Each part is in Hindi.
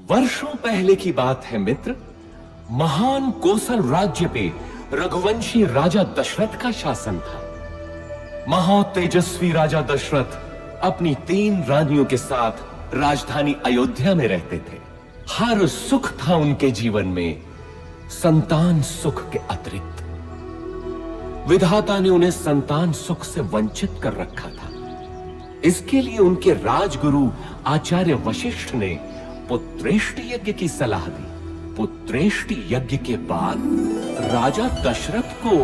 वर्षों पहले की बात है मित्र। महान कोसल राज्य पे रघुवंशी राजा दशरथ का शासन था। महातेजस्वी राजा दशरथ अपनी 3 रानियों के साथ राजधानी अयोध्या में रहते थे। हर सुख था उनके जीवन में, संतान सुख के अतिरिक्त। विधाता ने उन्हें संतान सुख से वंचित कर रखा था। इसके लिए उनके राजगुरु आचार्य वशिष्ठ ने पुत्रेष्टि यज्ञ की सलाह दी। पुत्रेष्टि यज्ञ के बाद राजा दशरथ को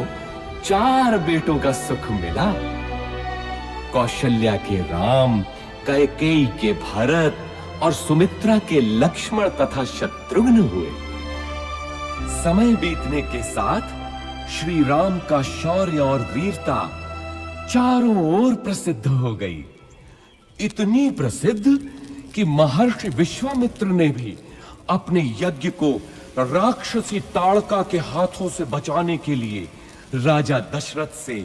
4 बेटों का सुख मिला। कौशल्या के राम, कैकेयी के भरत और सुमित्रा के लक्ष्मण तथा शत्रुघ्न हुए। समय बीतने के साथ श्री राम का शौर्य और वीरता चारों ओर प्रसिद्ध हो गई। इतनी प्रसिद्ध कि महर्षि विश्वामित्र ने भी अपने यज्ञ को राक्षसी ताड़का के हाथों से बचाने के लिए राजा दशरथ से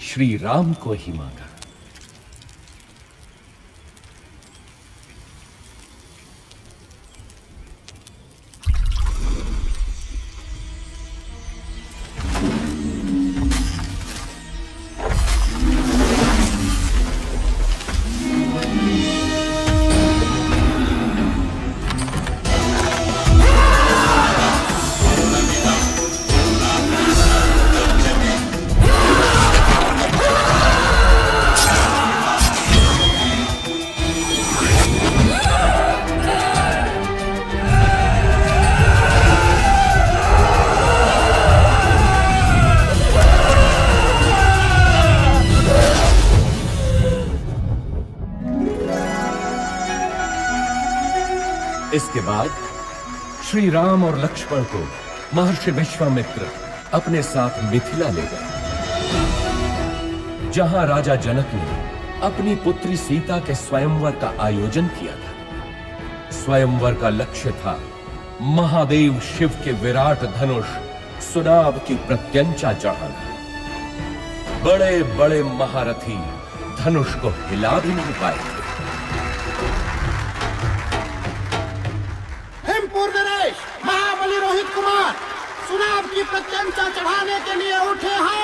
श्री राम को ही मांगा। इसके बाद श्री राम और लक्ष्मण को महर्षि विश्वामित्र अपने साथ मिथिला ले गए, जहां राजा जनक ने अपनी पुत्री सीता के स्वयंवर का आयोजन किया था। स्वयंवर का लक्ष्य था महादेव शिव के विराट धनुष सुनाभ की प्रत्यंचा चढ़ाना। बड़े बड़े महारथी धनुष को हिला भी नहीं पाए। महाबली रोहित कुमार सुनाभ की प्रत्यंचा चढ़ाने के लिए उठे हैं।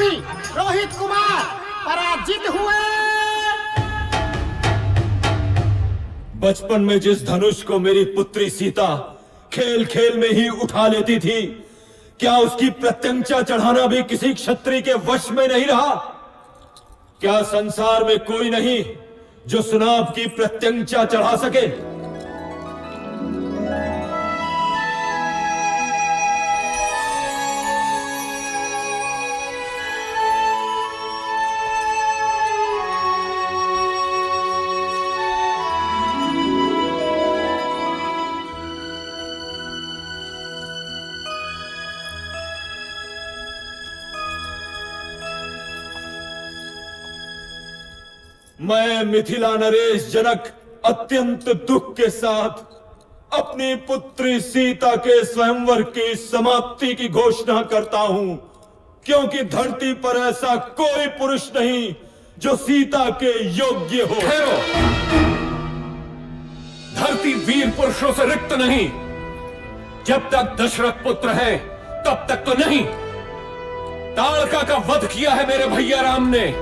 महारानी रोहित कुमार पराजित हुए। बचपन में जिस धनुष को मेरी पुत्री सीता खेल खेल में ही उठा लेती थी, क्या उसकी प्रत्यंचा चढ़ाना भी किसी क्षत्रिय के वश में नहीं रहा? क्या संसार में कोई नहीं जो सुनाभ की प्रत्यंचा चढ़ा सके? मैं मिथिला नरेश जनक अत्यंत दुख के साथ अपनी पुत्री सीता के स्वयंवर की समाप्ति की घोषणा करता हूं, क्योंकि धरती पर ऐसा कोई पुरुष नहीं जो सीता के योग्य हो। ठहरो, धरती वीर पुरुषों से रिक्त नहीं। जब तक दशरथ पुत्र है तब तक तो नहीं। ताड़का का वध किया है मेरे भैया राम ने।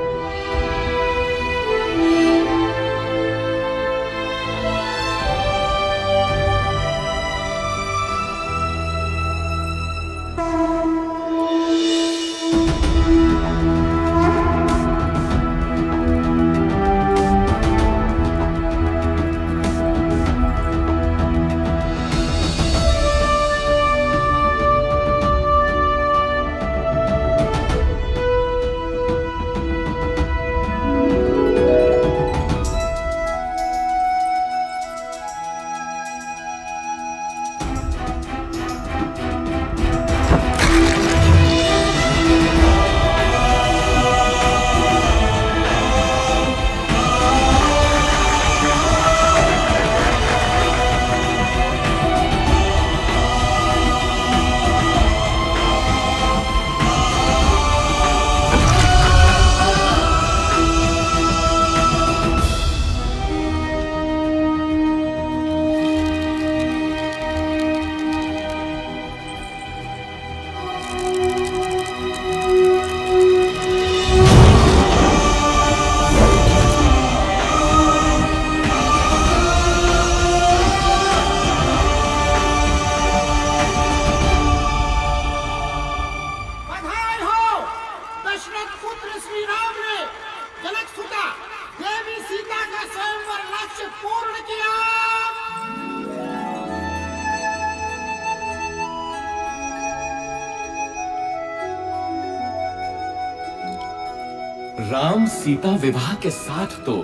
राम सीता विवाह के साथ तो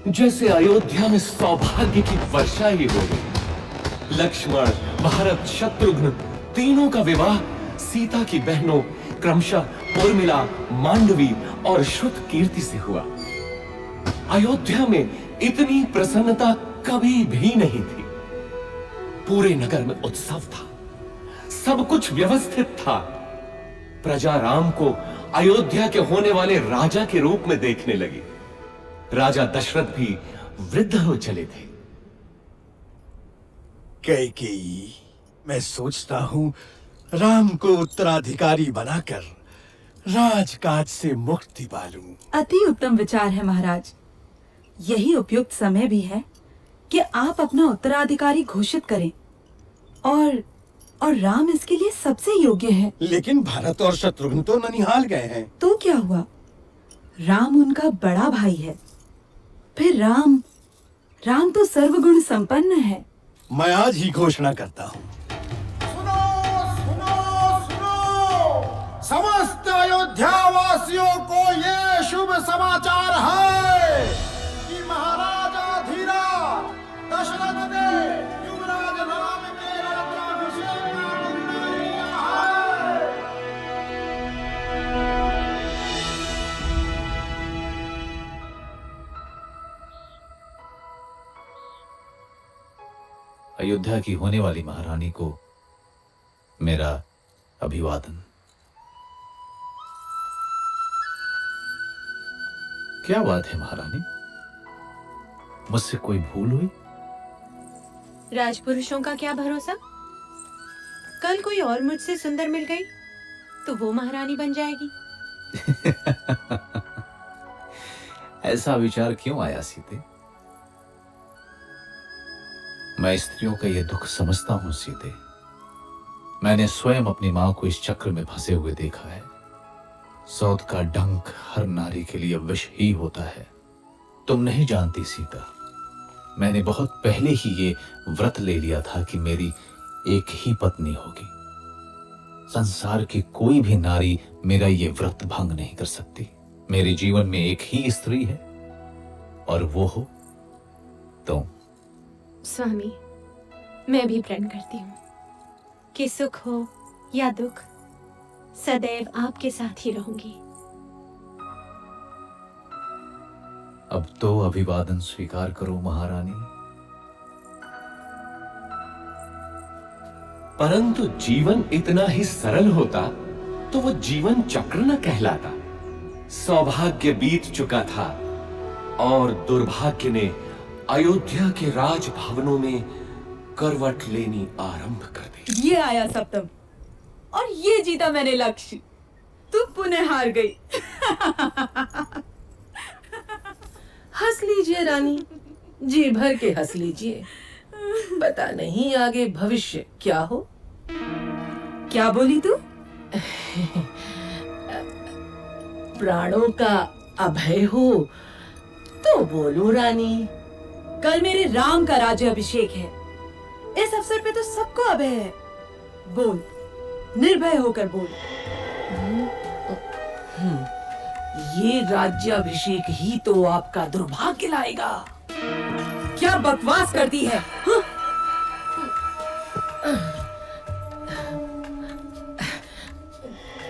जैसे अयोध्या में सौभाग्य की वर्षा ही हो गई। लक्ष्मण, भरत, शत्रुघ्न तीनों का विवाह सीता की बहनों क्रमशः उर्मिला, मांडवी और श्रुत कीर्ति से हुआ। अयोध्या में इतनी प्रसन्नता कभी भी नहीं थी। पूरे नगर में उत्सव था, सब कुछ व्यवस्थित था। प्रजा राम को अयोध्या के होने वाले राजा के रूप में देखने लगी। राजा दशरथ भी वृद्ध हो चले थे। कैकेयी, मैं सोचता हूँ राम को उत्तराधिकारी बनाकर राजकाज से मुक्ति पालूं। अति उत्तम विचार है महाराज। यही उपयुक्त समय भी है कि आप अपना उत्तराधिकारी घोषित करें और राम इसके लिए सबसे योग्य है। लेकिन भरत और शत्रुघ्न तो ननिहाल गए हैं। तो क्या हुआ? राम उनका बड़ा भाई है। फिर राम तो सर्वगुण संपन्न है। मैं आज ही घोषणा करता हूँ। सुनो सुनो सुनो, समस्त अयोध्या वासियों को ये शुभ समाचार है कि महाराजा धीराज दशरथ ने युवराज राम के राज्याभिषेक का निर्णय लिया है। अयोध्या की होने वाली महारानी को मेरा अभिवादन। क्या बात है महारानी, मुझसे कोई भूल हुई? राजपुरुषों का क्या भरोसा, कल कोई और मुझसे सुंदर मिल गई तो वो महारानी बन जाएगी। ऐसा विचार क्यों आया सीते? मैं स्त्रियों का यह दुख समझता हूं सीते। मैंने स्वयं अपनी मां को इस चक्र में फंसे हुए देखा है। सौत का डंक हर नारी के लिए विष ही होता है। तुम नहीं जानती सीता, मैंने बहुत पहले ही ये व्रत ले लिया था कि मेरी एक ही पत्नी होगी। संसार की कोई भी नारी मेरा ये व्रत भंग नहीं कर सकती। मेरे जीवन में एक ही स्त्री है और वो हो तुम। स्वामी, मैं भी प्रण करती हूँ कि सुख हो या दुख, सदैव आपके साथ ही रहूंगी। अब तो अभिवादन स्वीकार करो महारानी। परंतु जीवन इतना ही सरल होता तो वो जीवन चक्र न कहलाता। सौभाग्य बीत चुका था और दुर्भाग्य ने अयोध्या के राजभवनों में करवट लेनी आरंभ कर दी। ये आया सप्तम और ये जीता मैंने लक्ष्य। तू पुनः हार गई। हंस लीजिए रानी, जी भर के हंस लीजिए। पता नहीं आगे भविष्य क्या हो। क्या बोली तू? प्राणों का अभय हो तो बोलो रानी। कल मेरे राम का राज्याभिषेक है। इस अवसर पे तो सबको अभय है। बोल, निर्भय होकर बोल। ये राज्याभिषेक ही तो आपका दुर्भाग्य लाएगा। क्या बकवास करती है? हाँ?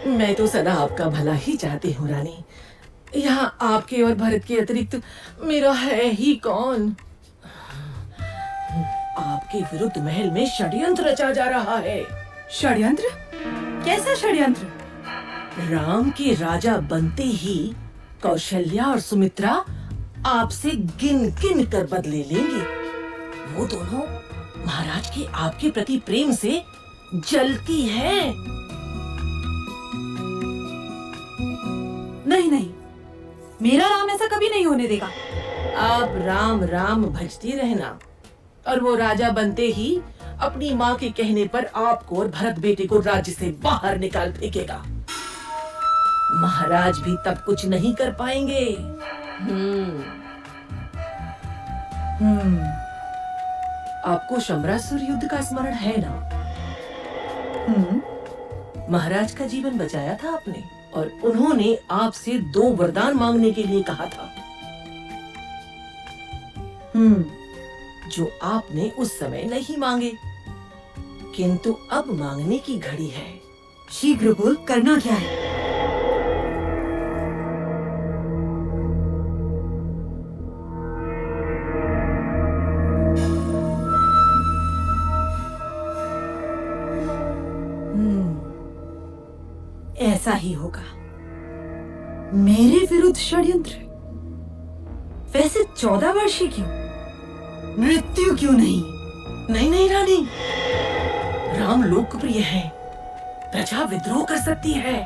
मैं तो सदा आपका भला ही चाहती हूँ रानी। यहाँ आपके और भरत के अतिरिक्त मेरा है ही कौन। आपके विरुद्ध महल में षड्यंत्र रचा जा रहा है। षड्यंत्र? कैसा षड्यंत्र? राम के राजा बनते ही कौशल्या और सुमित्रा आपसे गिन गिन कर बदले लेंगे। वो दोनों महाराज के आपके प्रति प्रेम से जलती हैं। नहीं नहीं, मेरा राम ऐसा कभी नहीं होने देगा। आप राम राम भजती रहना और वो राजा बनते ही अपनी माँ के कहने पर आपको और भरत बेटे को राज्य से बाहर निकाल फेंकेगा। महाराज भी तब कुछ नहीं कर पाएंगे। आपको शंबरासुर युद्ध का स्मरण है ना? महाराज का जीवन बचाया था आपने और उन्होंने आपसे 2 वरदान मांगने के लिए कहा था, जो आपने उस समय नहीं मांगे, किंतु अब मांगने की घड़ी है। शीघ्र बोल, करना क्या है? ऐसा ही होगा। मेरे विरुद्ध षड्यंत्र? वैसे 14 वर्षीय क्यों? मृत्यु क्यों नहीं? नहीं नहीं रानी, राम लोकप्रिय है, प्रजा विद्रोह कर सकती है।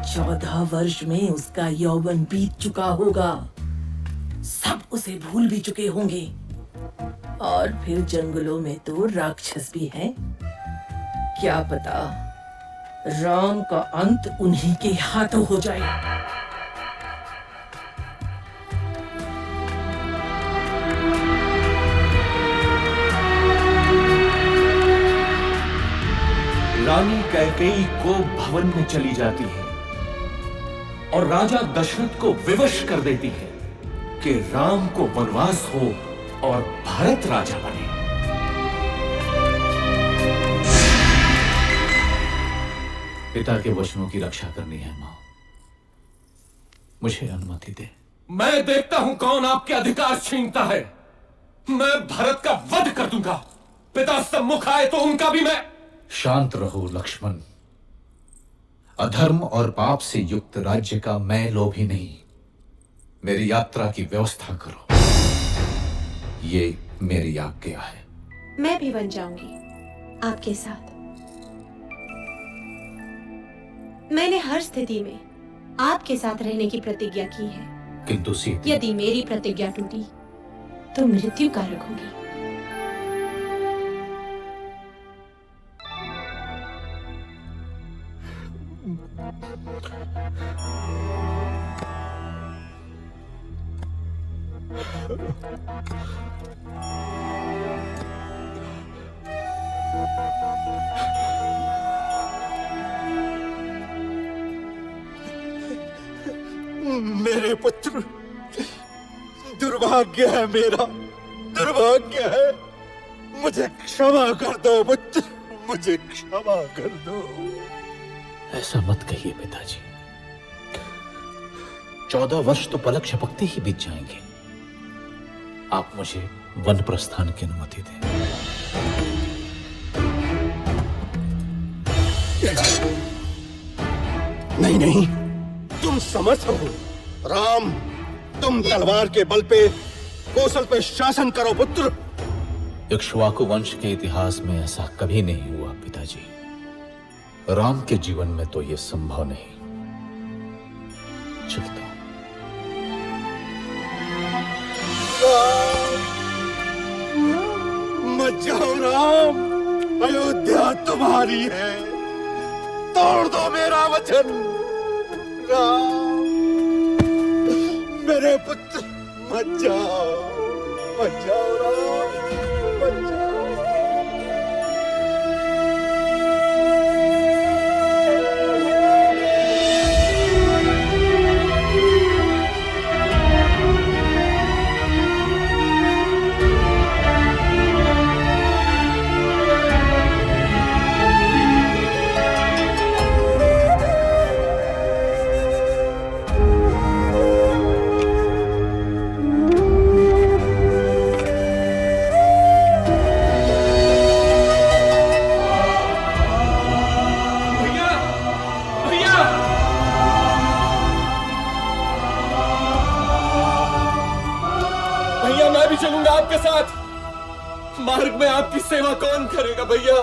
14 वर्ष में उसका यौवन बीत चुका होगा, सब उसे भूल भी चुके होंगे। और फिर जंगलों में तो राक्षस भी हैं। क्या पता राम का अंत उन्हीं के हाथों हो जाए। रानी कैकेयी को भवन में चली जाती है और राजा दशरथ को विवश कर देती है कि राम को वनवास हो और भरत राजा बने। पिता के वचनों की रक्षा करनी है मां, मुझे अनुमति दे। मैं देखता हूं कौन आपके अधिकार छीनता है। मैं भरत का वध कर दूंगा। पिता सम्मुख आए तो उनका भी मैं। शांत रहो लक्ष्मण। अधर्म और पाप से युक्त राज्य का मैं लोभी नहीं। मेरी यात्रा की व्यवस्था करो, ये मेरी आज्ञा है। मैं भी बन जाऊंगी आपके साथ। मैंने हर स्थिति में आपके साथ रहने की प्रतिज्ञा की है। किंतु सीते, यदि मेरी प्रतिज्ञा टूटी तो मृत्यु कारक होगी। मेरे पुत्र, दुर्भाग्य है मेरा, दुर्भाग्य है। मुझे क्षमा कर दो पुत्र, मुझे क्षमा कर दो। ऐसा मत कहिए पिताजी। 14 वर्ष तो पलक झपकते ही बीत जाएंगे। आप मुझे वन प्रस्थान की अनुमति दें। नहीं नहीं, तुम समर्थ हो। राम, तुम तलवार के बल पे कौशल पे शासन करो पुत्र। इक्ष्वाकु वंश के इतिहास में ऐसा कभी नहीं हुआ पिताजी। राम के जीवन में तो यह संभव नहीं। चलता हूं। मत जाओ राम, अयोध्या तुम्हारी है। तोड़ दो मेरा वचन। राम, मेरे पुत्र, मत जाओ, मत जाओ राम, मत जाओ। भैया मैं भी चलूंगा आपके साथ। मार्ग में आपकी सेवा कौन करेगा भैया?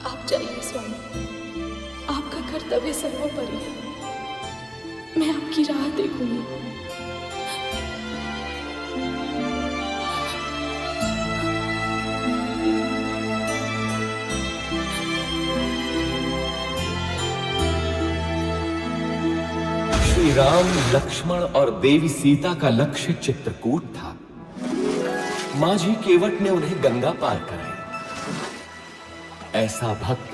आप जाइए स्वामी, आपका कर्तव्य सर्वोपरि है। मैं आपकी राह देखूंगी। श्री राम, लक्ष्मण और देवी सीता का लक्ष्य चित्रकूट था। माझी केवट ने उन्हें गंगा पार कराई। ऐसा भक्त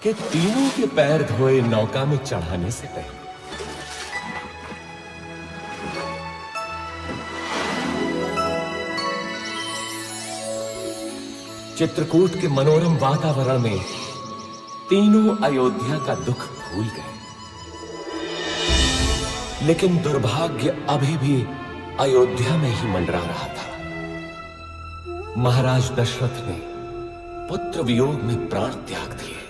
कि तीनों के पैर धोए नौका में चढ़ाने से पहले चित्रकूट के मनोरम वातावरण में तीनों अयोध्या का दुख भूल गए। लेकिन दुर्भाग्य अभी भी अयोध्या में ही मंडरा रहा था। महाराज दशरथ ने पुत्र वियोग में प्राण त्याग दिए।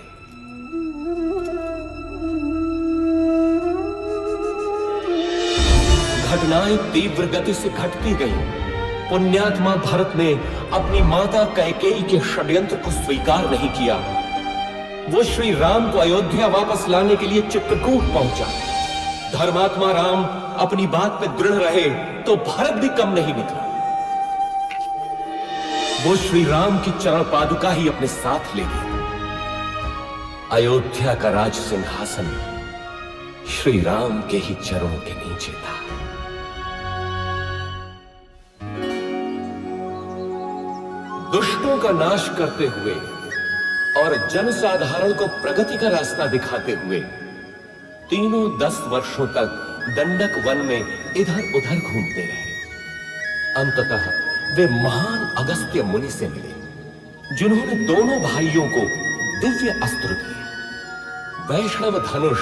घटनाएं तीव्र गति से घटती गईं। पुण्यात्मा भरत ने अपनी माता कैकेयी के षड्यंत्र को स्वीकार नहीं किया। वो श्री राम को अयोध्या वापस लाने के लिए चित्रकूट पहुंचा। धर्मात्मा राम अपनी बात पे दृढ़ रहे तो भरत भी कम नहीं निकला। वो श्री राम की चरण पादुका ही अपने साथ ले गए। अयोध्या का राज सिंहासन श्री राम के ही चरणों के नीचे था। दुष्टों का नाश करते हुए और जनसाधारण को प्रगति का रास्ता दिखाते हुए तीनों 10 वर्षों तक दंडक वन में इधर उधर घूमते रहे। अंततः वे महान अगस्त्य मुनि से मिले, जिन्होंने दोनों भाइयों को दिव्य अस्त्र दिए। वैष्णव धनुष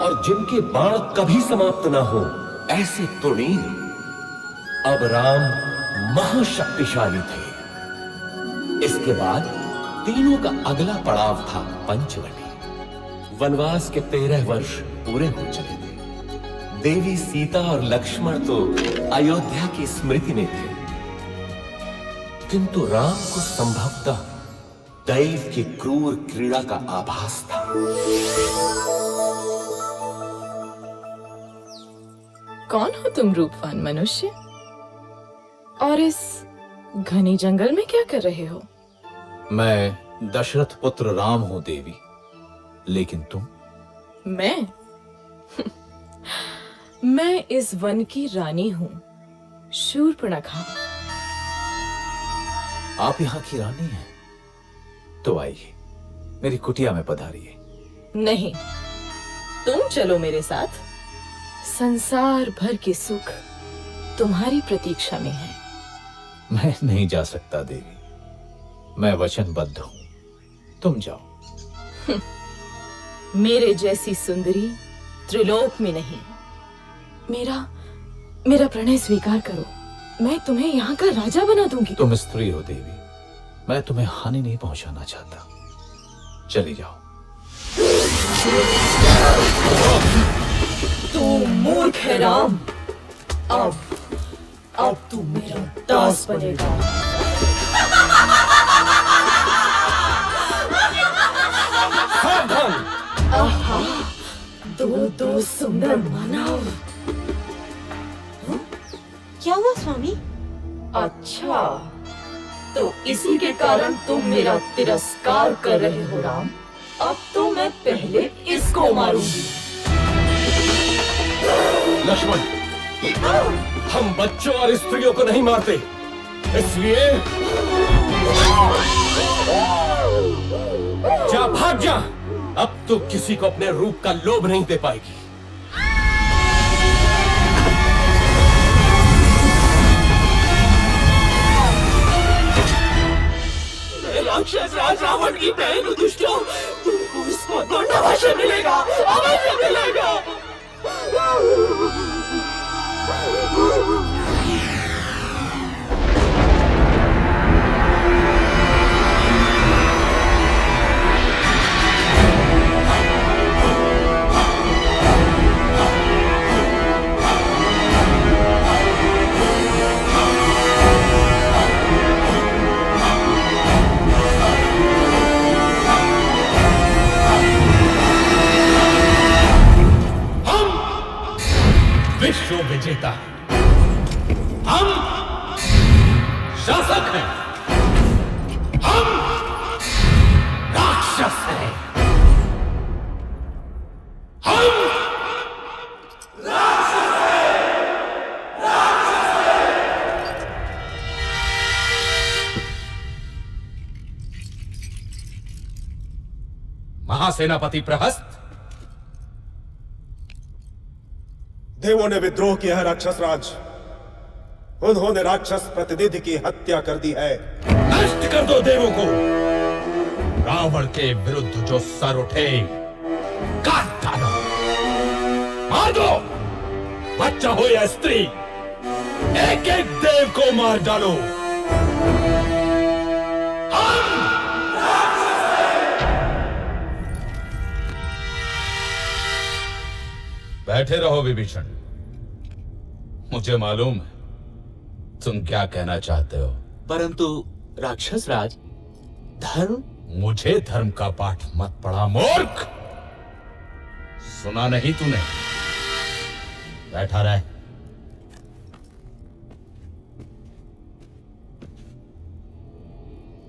और जिनके बाण कभी समाप्त ना हो, ऐसे तुणीर अब राम महाशक्तिशाली थे। इसके बाद तीनों का अगला पड़ाव था पंचवटी। वनवास के 13 वर्ष पूरे हो चले थे। देवी सीता और लक्ष्मण तो अयोध्या की स्मृति में थे, किंतु राम को संभवतः दैव की क्रूर क्रीड़ा का आभास था। कौन हो तुम रूपवान मनुष्य? और इस घने जंगल में क्या कर रहे हो? मैं दशरथ पुत्र राम हूं देवी, लेकिन तुम? मैं मैं इस वन की रानी हूं, शूर्पणखा। आप यहाँ की रानी हैं? तो आइए, मेरी कुटिया में पधारिए। नहीं, तुम चलो मेरे साथ। संसार भर के सुख तुम्हारी प्रतीक्षा में है। मैं नहीं जा सकता देवी, मैं वचनबद्ध हूं। तुम जाओ। मेरे जैसी सुंदरी त्रिलोक में नहीं। मेरा प्रणय स्वीकार करो, मैं तुम्हें यहाँ का राजा बना दूंगी। तुम स्त्री हो देवी, मैं तुम्हें हानि नहीं पहुंचाना चाहता। चली जाओ। तू मूर्ख है राम। अब तू मेरा दास बनेगा। आहा, दो सुंदर मानव। क्या हुआ स्वामी? अच्छा, तो इसी के कारण तुम मेरा तिरस्कार कर रहे हो राम। अब तो मैं पहले इसको मारूंगी। लक्ष्मण, हम बच्चों और स्त्रियों को नहीं मारते, इसलिए जा, भाग जा। अब तू किसी को अपने रूप का लोभ नहीं दे पाएगी। राक्षस राज रावण की बहन दुष्टों, तुमको इसको दंडावश्य मिलेगा, अवश्य मिलेगा। विश्व विजेता, हम शासक हैं, हम राक्षस हैं, हम राक्षस हैं, राक्षस हैं। महासेनापति प्रहस्त, देवों ने विद्रोह किया है राक्षस राज। उन्होंने राक्षस प्रतिनिधि की हत्या कर दी है। नष्ट कर दो देवों को। रावण के विरुद्ध जो सर उठे काट डालो, मार दो। बच्चा हो या स्त्री, एक एक देव को मार डालो। बैठे रहो विभीषण, मुझे मालूम है तुम क्या कहना चाहते हो। परंतु राक्षस राज, धर्म। मुझे धर्म का पाठ मत पढ़ा मूर्ख। सुना नहीं तूने? बैठा रहे।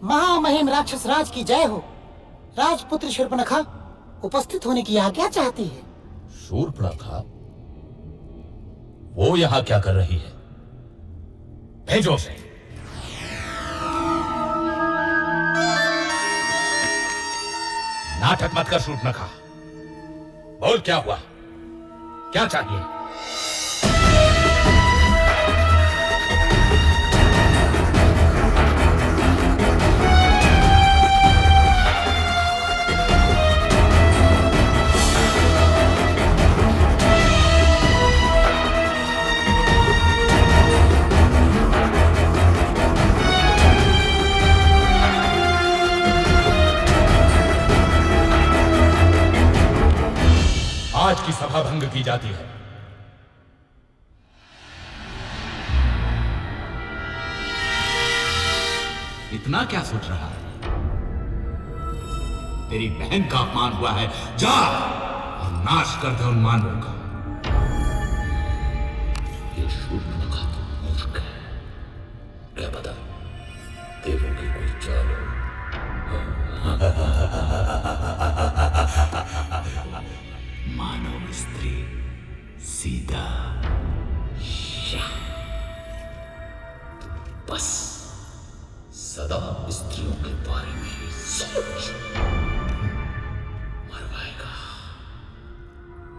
महामहिम राक्षस राज की जय हो। राजपुत्र शूर्पणखा उपस्थित होने की आज्ञा चाहती है। शूर्पणखा, वो यहां क्या कर रही है? भेजो उसे। नाटक मत कर शूर्पणखा, बोल क्या हुआ, क्या चाहिए? की जाती है। इतना क्या सोच रहा है? तेरी बहन का अपमान हुआ है, जा और नाश कर दे उन मानवों का। ये शूर्पणखा तो मूर्ख है, क्या पता देवों की कोई चाल हो। मानव स्त्री सीता, बस सदा स्त्रियों के बारे में ही सोच। मरवाएगा,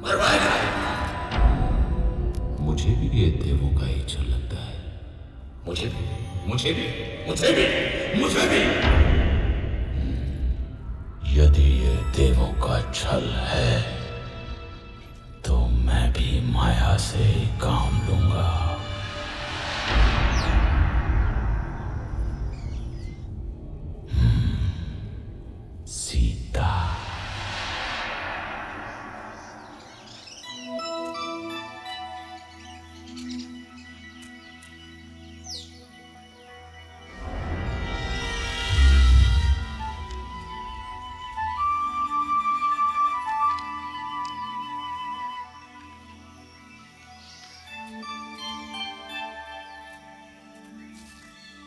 मरवाएगा। मुझे भी ये देवों का ही छल लगता है। मुझे भी, मुझे भी, मुझे भी, मुझे भी। यदि ये देवों का छल है तो मैं भी माया से ही काम लूंगा। सीता,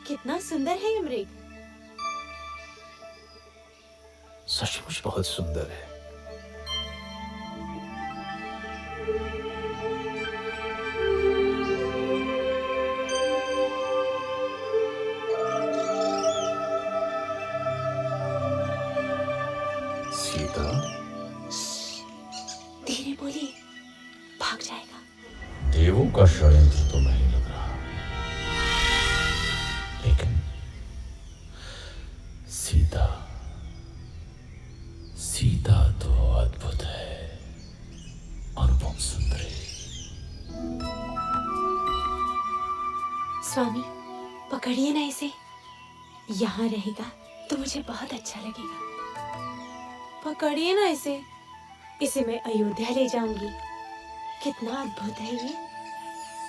कितना सुंदर है ये मृग। सचमुच बहुत सुंदर है। सीता, धीरे बोलिए, भाग जाएगा। देवों का षड्यंत्र तो नहीं लग रहा, लेकिन सीता, सीता तो अद्भुत है, अनुपम सुंदरी। स्वामी, पकड़िए ना इसे। यहाँ रहेगा तो मुझे बहुत अच्छा लगेगा। पकड़िए ना इसे, इसे मैं अयोध्या ले जाऊंगी। कितना अद्भुत है ये,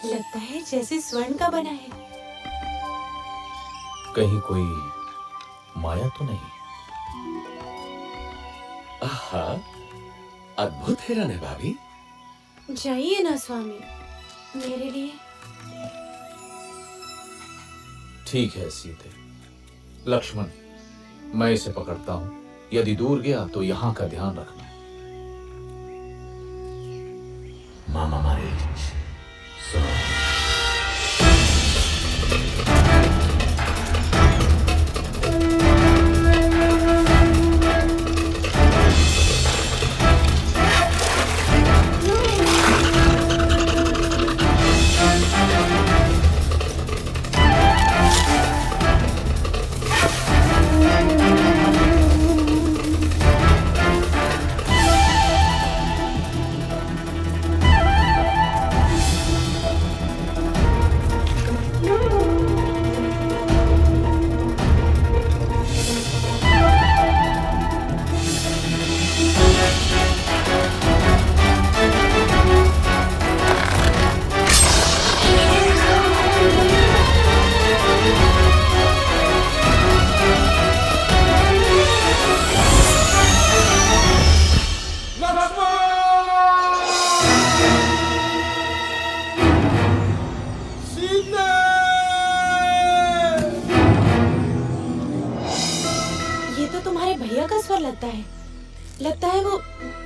लगता है जैसे स्वर्ण का बना है। कहीं कोई माया तो नहीं? आहा, अद्भुत हिरन है भाभी। जाइए ना स्वामी, मेरे लिए। ठीक है सीते। लक्ष्मण, मैं इसे पकड़ता हूं। यदि दूर गया तो यहां का ध्यान रखना। मामा मारे सुनो। ये तो तुम्हारे भैया का स्वर लगता है। लगता है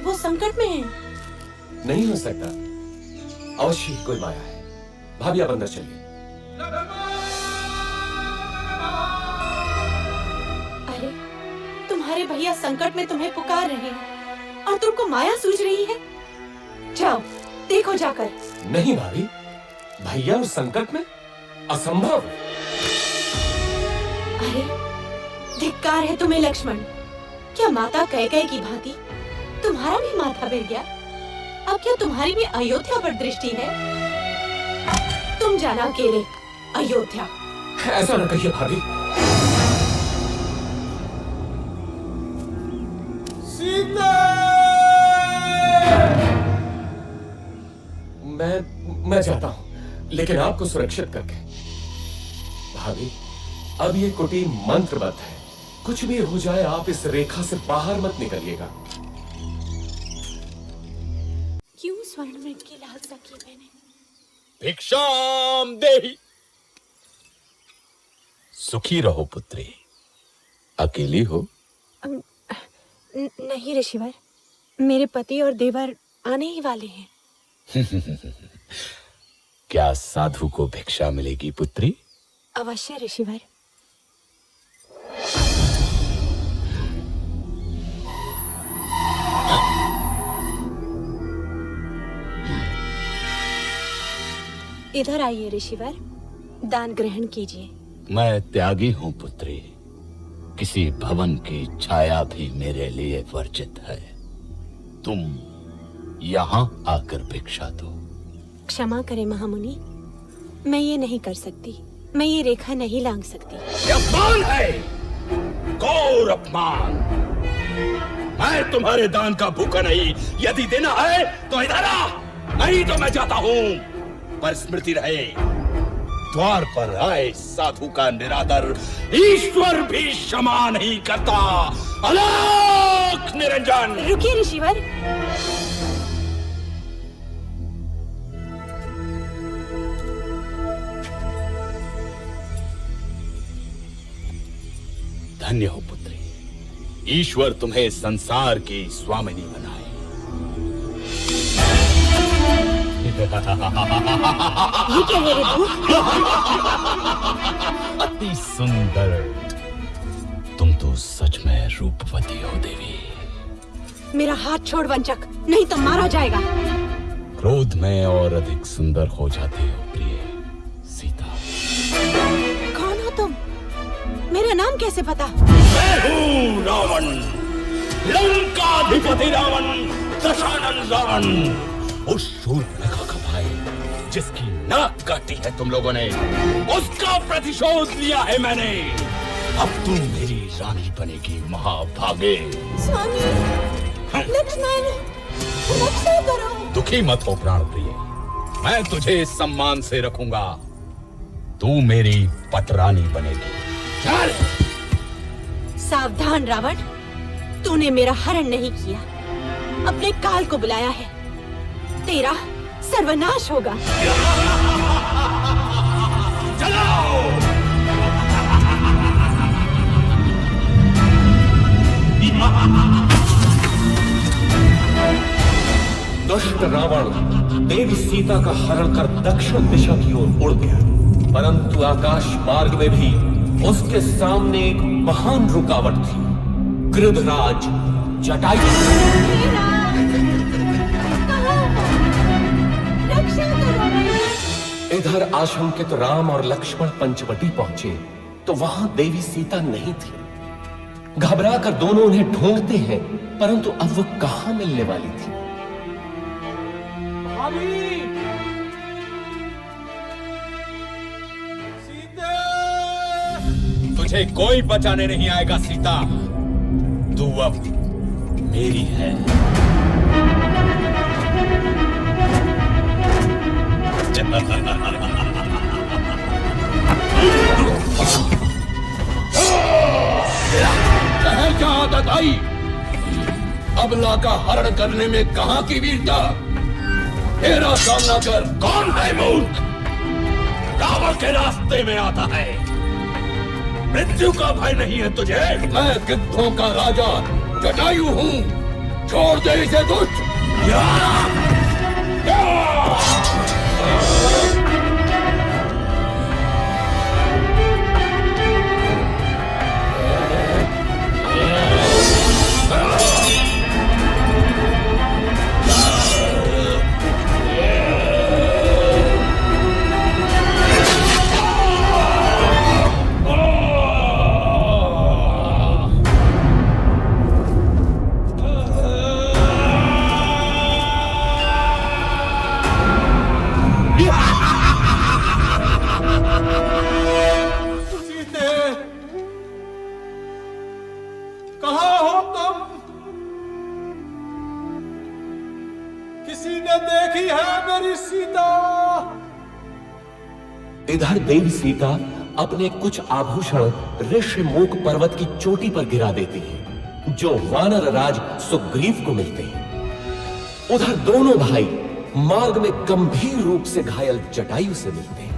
वो संकट में है। नहीं हो सकता, अवश्य ही कोई माया है। भाभी आप अंदर चलिए। अरे, तुम्हारे भैया संकट में तुम्हें पुकार रहे हैं और तुमको माया सूझ रही है। जाओ, देखो जाकर। नहीं भाभी, भैया उस संकट में असंभव। अरे, धिक्कार है तुम्हें लक्ष्मण। क्या माता कैकेयी की भांति तुम्हारा भी माथा गिर गया? अब क्या तुम्हारी भी अयोध्या पर दृष्टि है? तुम जाना अकेले अयोध्या। ऐसा न कहिए भाभी। सीता! मैं जाता हूं, लेकिन आपको सुरक्षित करके। भाभी, अब ये कुटीर मंत्रबद्ध है। कुछ भी हो जाए आप इस रेखा से बाहर मत निकलिएगा। क्यों स्वर्ण मृग की लालसा की मैंने? भिक्षाम देहि। सुखी रहो पुत्री। अकेली हो? नहीं ऋषिवर, मेरे पति और देवर आने ही वाले हैं। क्या साधु को भिक्षा मिलेगी पुत्री? अवश्य ऋषिवर। इधर आइए ऋषिवर, दान ग्रहण कीजिए। मैं त्यागी हूं पुत्री। किसी भवन की छाया भी मेरे लिए वर्जित है। तुम यहाँ आकर भिक्षा दो। क्षमा करें महामुनि, मैं ये नहीं कर सकती। मैं ये रेखा नहीं लांघ सकती। ये अपमान है, घोर अपमान। मैं तुम्हारे दान का भूखा नहीं। यदि देना है तो इधर आ, नहीं तो मैं जाता हूँ। पर स्मृति रहे, द्वार पर आए साधु का निरादर ईश्वर भी क्षमा नहीं करता। अलख निरंजन। रुकिए ऋषिवर। धन्य हो पुत्री, ईश्वर तुम्हें संसार की स्वामिनी बनाए। ये क्या है ऋतु? अति सुंदर। तुम तो सच में रूपवती हो देवी। मेरा हाथ छोड़ वंचक, नहीं तो मारा जाएगा। क्रोध में और अधिक सुंदर हो जाते हो प्रिय सीता। कौन हो तुम? मेरा नाम कैसे पता? मैं हूँ रावण, लंकाधिपति रावण, दशानन रावण। उस शूर्पणखा का भाई जिसकी नाक काटी है तुम लोगों ने, उसका प्रतिशोध लिया है मैंने। अब तुम मेरी रानी बनेगी महाभागे। स्वामी, लक्ष्मण, रक्षा करो। दुखी मत हो प्राण प्रिय, मैं तुझे सम्मान से रखूंगा। तू मेरी पतरानी बनेगी। चल। सावधान रावण, तूने मेरा हरण नहीं किया, अपने काल को बुलाया है। तेरा सर्वनाश होगा। चलो। दुष्ट रावण देवी सीता का हरण कर दक्षिण दिशा की ओर उड़ गया, परंतु आकाश मार्ग में भी उसके सामने एक महान रुकावट थी, गृधराज जटायु। इधर आशंकित राम और लक्ष्मण पंचवटी पहुंचे तो वहां देवी सीता नहीं थी। घबराकर दोनों उन्हें ढूंढते हैं, परंतु अब वो कहां मिलने वाली थी। तुझे कोई बचाने नहीं आएगा सीता, तू अब मेरी है। आदत आई, अबला का हरण करने में कहां की वीरता। तेरा सामना कर। कौन है मूर्ख, रावण के रास्ते में आता है। मृत्यु का भय नहीं है तुझे। मैं गिद्धों का राजा जटायु हूँ, छोड़ दे इसे दुष्ट। इधर देवी सीता अपने कुछ आभूषण ऋषिमुख पर्वत की चोटी पर गिरा देती है, जो वानर राज सुग्रीव को मिलते हैं। उधर दोनों भाई मार्ग में गंभीर रूप से घायल जटायु से मिलते हैं।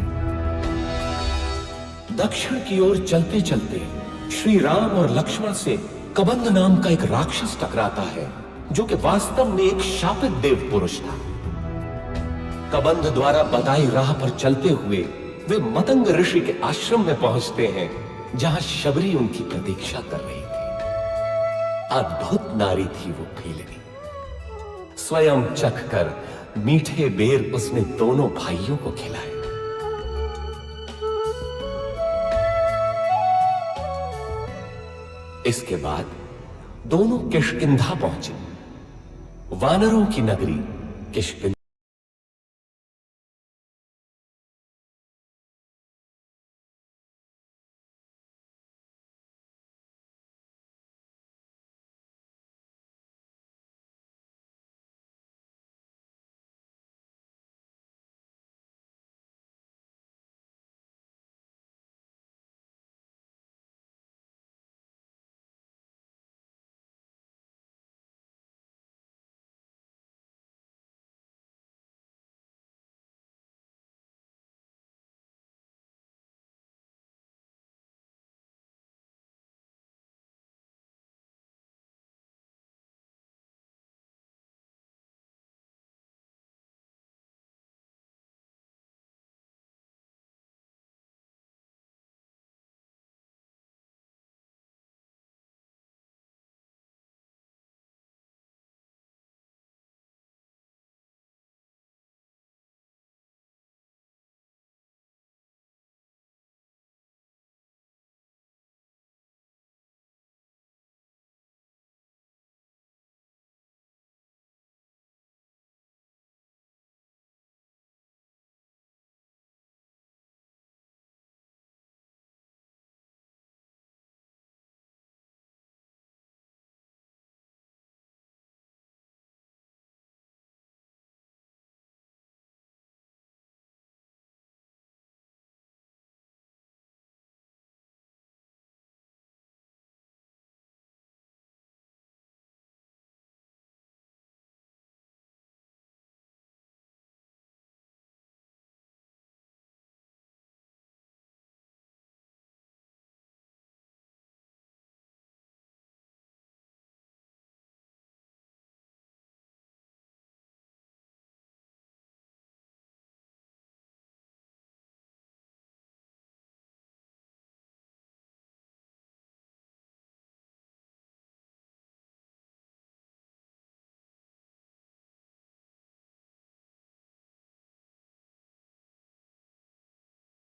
दक्षिण की ओर चलते चलते श्री राम और लक्ष्मण से कबंध नाम का एक राक्षस टकराता है, जो कि वास्तव में एक शापित देव पुरुष था। कबंध द्वारा बताई राह पर चलते हुए वे मतंग ऋषि के आश्रम में पहुंचते हैं, जहां शबरी उनकी प्रतीक्षा कर रही थी। अद्भुत नारी थी वो भीलनी। स्वयं चखकर मीठे बेर उसने दोनों भाइयों को खिलाए। इसके बाद दोनों किष्किंधा पहुंचे। वानरों की नगरी किष्किंधा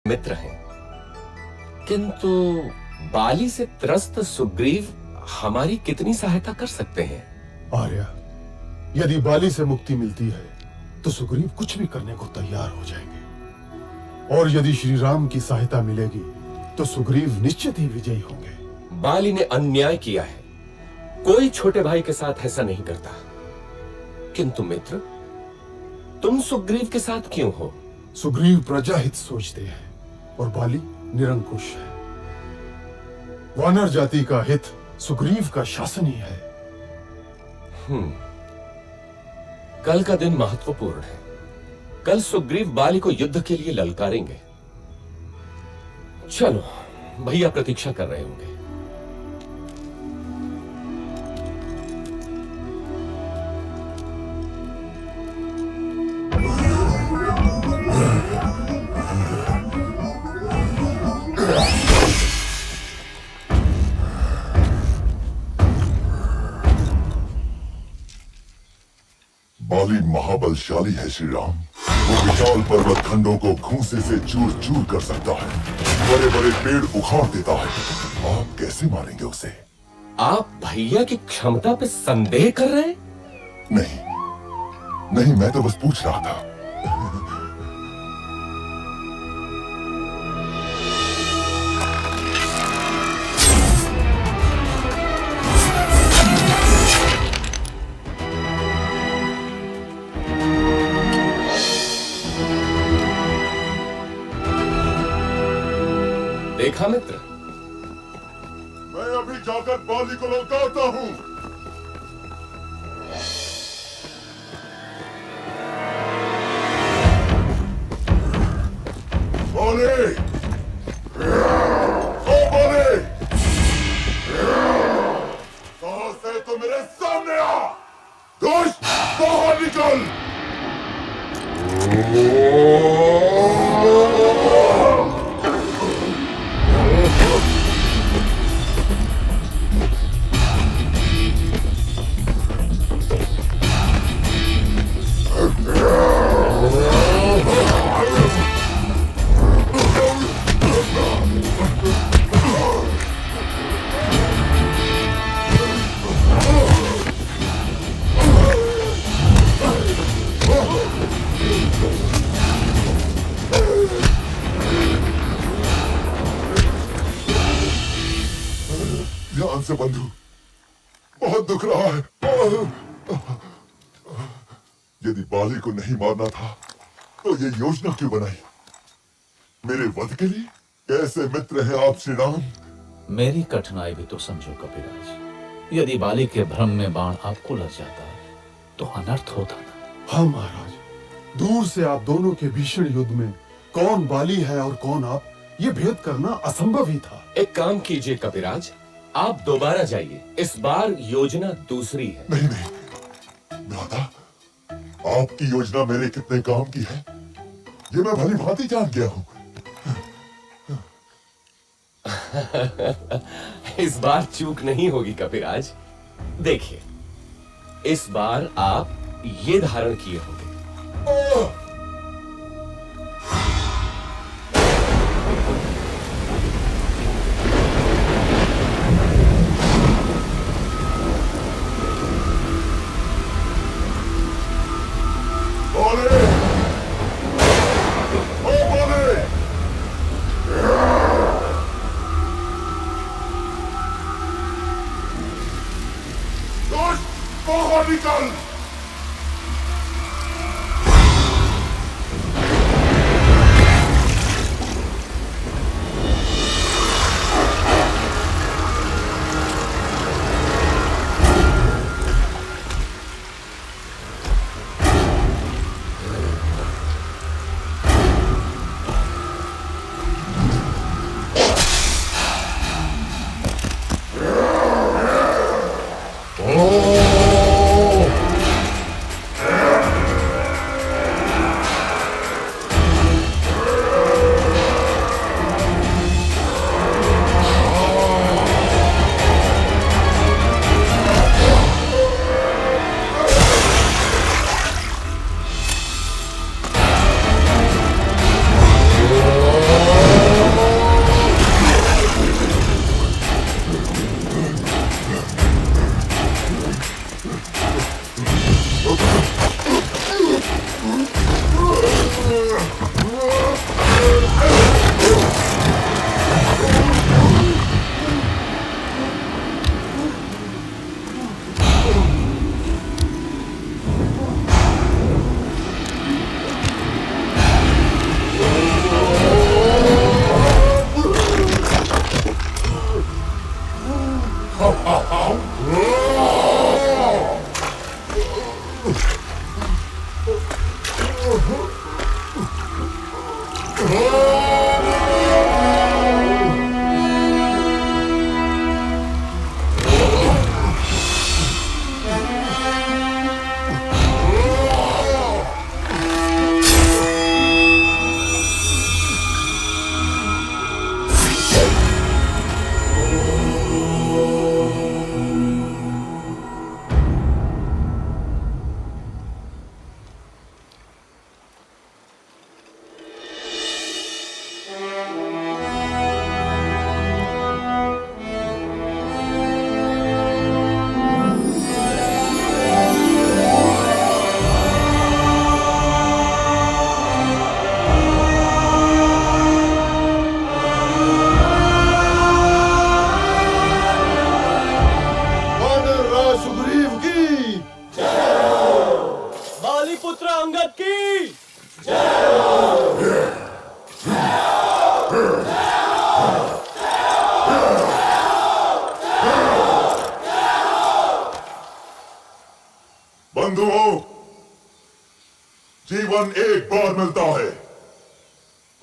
मित्र हैं, किंतु बाली से त्रस्त सुग्रीव हमारी कितनी सहायता कर सकते हैं? आर्या, यदि बाली से मुक्ति मिलती है तो सुग्रीव कुछ भी करने को तैयार हो जाएंगे, और यदि श्री राम की सहायता मिलेगी तो सुग्रीव निश्चित ही विजयी होंगे। बाली ने अन्याय किया है, कोई छोटे भाई के साथ ऐसा नहीं करता। किंतु मित्र, तुम सुग्रीव के साथ क्यों हो? सुग्रीव प्रजाहित सोचते हैं और बाली निरंकुश है। वानर जाति का हित सुग्रीव का शासन ही है। कल का दिन महत्वपूर्ण है। कल सुग्रीव बाली को युद्ध के लिए ललकारेंगे। चलो, भैया प्रतीक्षा कर रहे होंगे। बाली महाबलशाली है श्री राम। वो विशाल पर्वत खंडों को घूंसे से चूर चूर कर सकता है, बड़े बड़े पेड़ उखाड़ देता है। आप कैसे मारेंगे उसे? आप भैया की क्षमता पे संदेह कर रहे हैं? नहीं नहीं, मैं तो बस पूछ रहा था। देखा मित्र, मैं अभी जाकर बाली को लौटाता हूँ। बाली, ओ बाली, साहस है तो मेरे सामने आ। दुष्ट, बाहर निकल। ध्यान से बंधु, बहुत दुख रहा है। यदि बाली को नहीं मारना था तो ये योजना क्यों बनाई? मेरे वध के लिए? कैसे मित्र हैं आप श्री राम? मेरी कठिनाई भी तो समझो कपिराज। यदि बाली के भ्रम में बाण आपको लग जाता तो अनर्थ होता ना। हाँ महाराज, दूर से आप दोनों के भीषण युद्ध में कौन बाली है और कौन आप, ये भेद करना असंभव ही था। एक काम कीजिए कपिराज, आप दोबारा जाइए। इस बार योजना दूसरी है। नहीं नहीं भ्राता, आपकी योजना मेरे कितने काम की है ये मैं भली भांति जान गया हूँ। इस बार चूक नहीं होगी कपिराज। देखिए, इस बार आप ये धारण किए होंगे। बाहर निकल।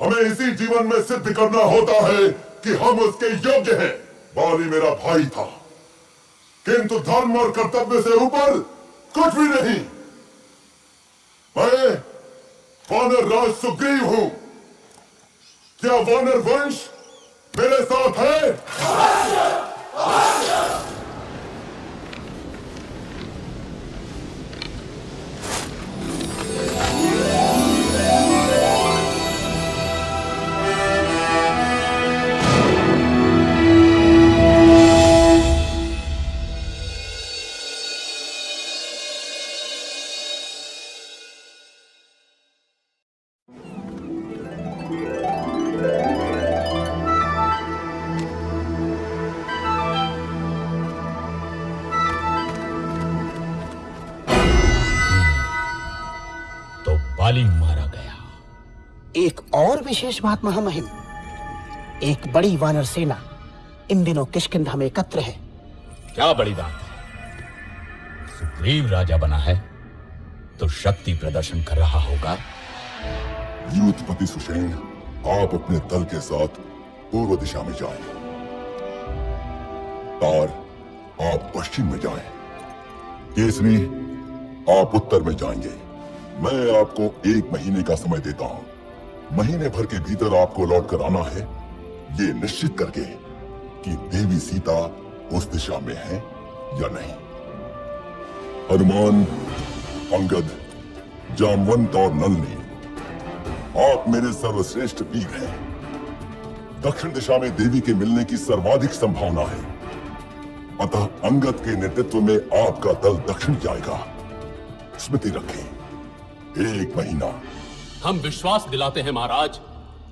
हमें इसी जीवन में सिद्ध करना होता है कि हम उसके योग्य हैं। बाली मेरा भाई था, किंतु धर्म और कर्तव्य से ऊपर कुछ भी नहीं। मैं वानर राज सुग्रीव हूं। क्या वानर वंश मेरे साथ है? बाली मारा गया। एक और विशेष बात महामहिम, एक बड़ी वानर सेना इन दिनों किष्किंधा में एकत्र है। क्या बड़ी बात है? सुग्रीव राजा बना है तो शक्ति प्रदर्शन कर रहा होगा। यूथपति सुषेण, आप अपने दल के साथ पूर्व दिशा में जाएं। तार, आप पश्चिम में जाएं। केसरी, आप उत्तर में जाएंगे। मैं आपको 1 महीने का समय देता हूं। महीने भर के भीतर आपको लौट कर आना है, ये निश्चित करके कि देवी सीता उस दिशा में है या नहीं। हनुमान, अंगद, जामवंत और नलनी, आप मेरे सर्वश्रेष्ठ वीर हैं। दक्षिण दिशा में देवी के मिलने की सर्वाधिक संभावना है, अतः अंगद के नेतृत्व में आपका दल दक्षिण जाएगा। स्मृति रखें, 1 महीना। हम विश्वास दिलाते हैं महाराज,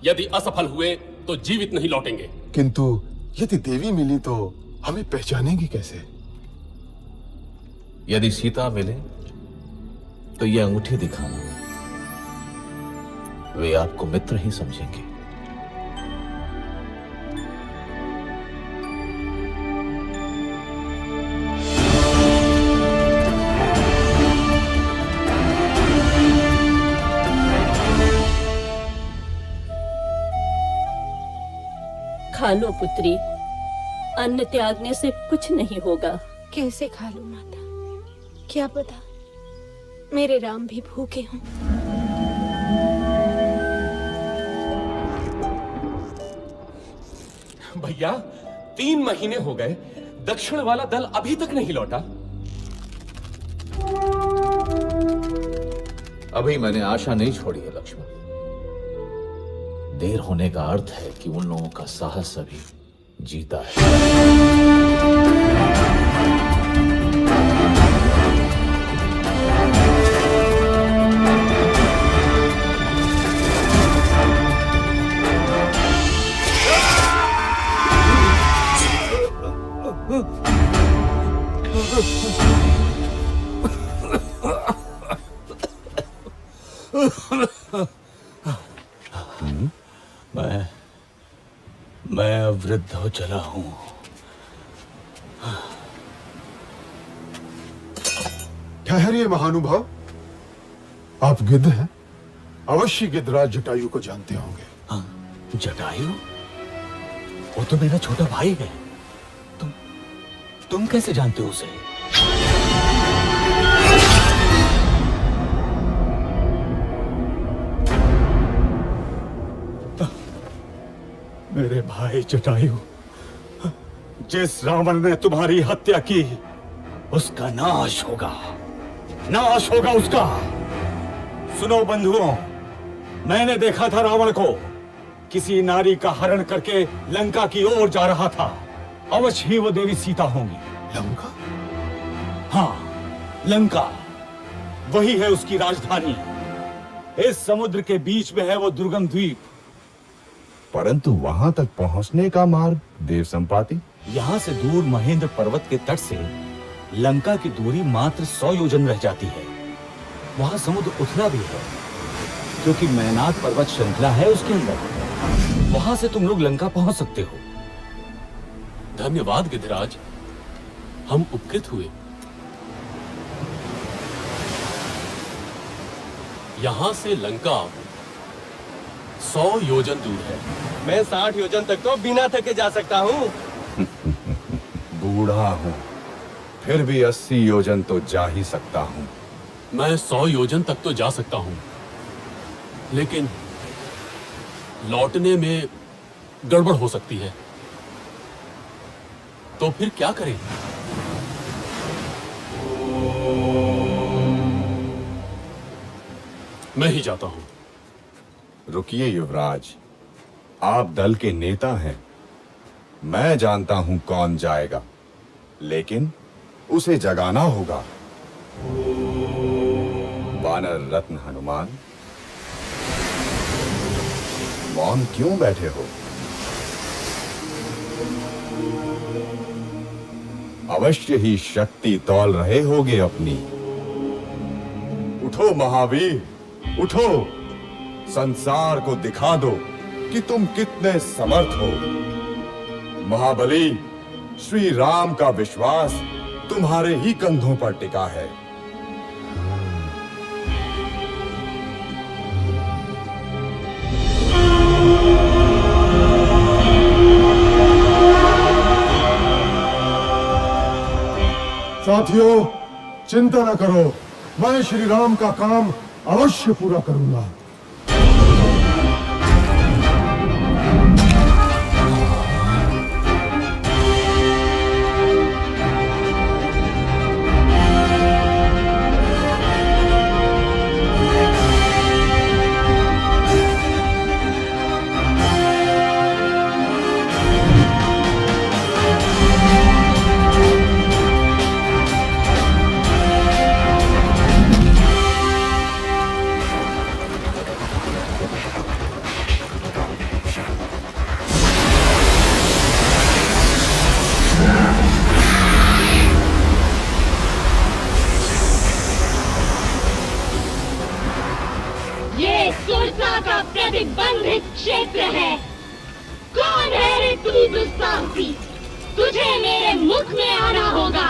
यदि असफल हुए तो जीवित नहीं लौटेंगे। किंतु यदि देवी मिली तो हमें पहचानेंगी कैसे? यदि सीता मिले तो ये अंगूठी दिखाना, वे आपको मित्र ही समझेंगे। खा लो पुत्री, अन्न त्यागने से कुछ नहीं होगा। कैसे खा लूं माता? क्या पता मेरे राम भी भूखे हों। भैया, 3 महीने हो गए, दक्षिण वाला दल अभी तक नहीं लौटा। अभी मैंने आशा नहीं छोड़ी है लक्ष्मण। देर होने का अर्थ है कि उन लोगों का साहस अभी जीता है। मैं अब वृद्ध हो चला हूं। ठहरिए महानुभाव, आप गिद्ध हैं? अवश्य गिद्धराज जटायु को जानते होंगे। हाँ, जटायु? वो तो मेरा छोटा भाई है। तुम कैसे जानते हो उसे? मेरे भाई जटायु, जिस रावण ने तुम्हारी हत्या की, उसका नाश होगा, नाश होगा उसका। सुनो बंधुओं, मैंने देखा था रावण को किसी नारी का हरण करके लंका की ओर जा रहा था। अवश्य ही वो देवी सीता होंगी। लंका? हाँ, लंका, वही है उसकी राजधानी। इस समुद्र के बीच में है वो दुर्गम द्वीप। परंतु वहां तक पहुंचने का मार्ग देव संपाति? यहां से दूर महेंद्र पर्वत के तट से लंका की दूरी मात्र 100 योजन रह जाती है। वहां समुद्र उथला भी है, क्योंकि मैनाक पर्वत श्रृंखला है उसके अंदर। वहां से तुम लोग लंका पहुंच सकते हो। धन्यवाद गिद्धराज, हम उपकृत हुए। यहां से लंका 100 योजन दूर है। मैं 60 योजन तक तो बिना थके जा सकता हूँ। बूढ़ा हूँ, फिर भी 80 योजन तो जा ही सकता हूँ। मैं 100 योजन तक तो जा सकता हूँ, लेकिन लौटने में गड़बड़ हो सकती है। तो फिर क्या करें? मैं ही जाता हूं। रुकिए युवराज, आप दल के नेता हैं। मैं जानता हूं कौन जाएगा, लेकिन उसे जगाना होगा। वानर रत्न हनुमान, मौन क्यों बैठे हो? अवश्य ही शक्ति तौल रहे होगे अपनी। उठो महावीर, उठो, संसार को दिखा दो कि तुम कितने समर्थ हो। महाबली, श्री राम का विश्वास तुम्हारे ही कंधों पर टिका है। साथियों, चिंता न करो, मैं श्री राम का काम अवश्य पूरा करूंगा। ये सुरसा का प्रतिबंधित क्षेत्र है। कौन है रे तू दुस्साहसी? तुझे मेरे मुख में आना होगा।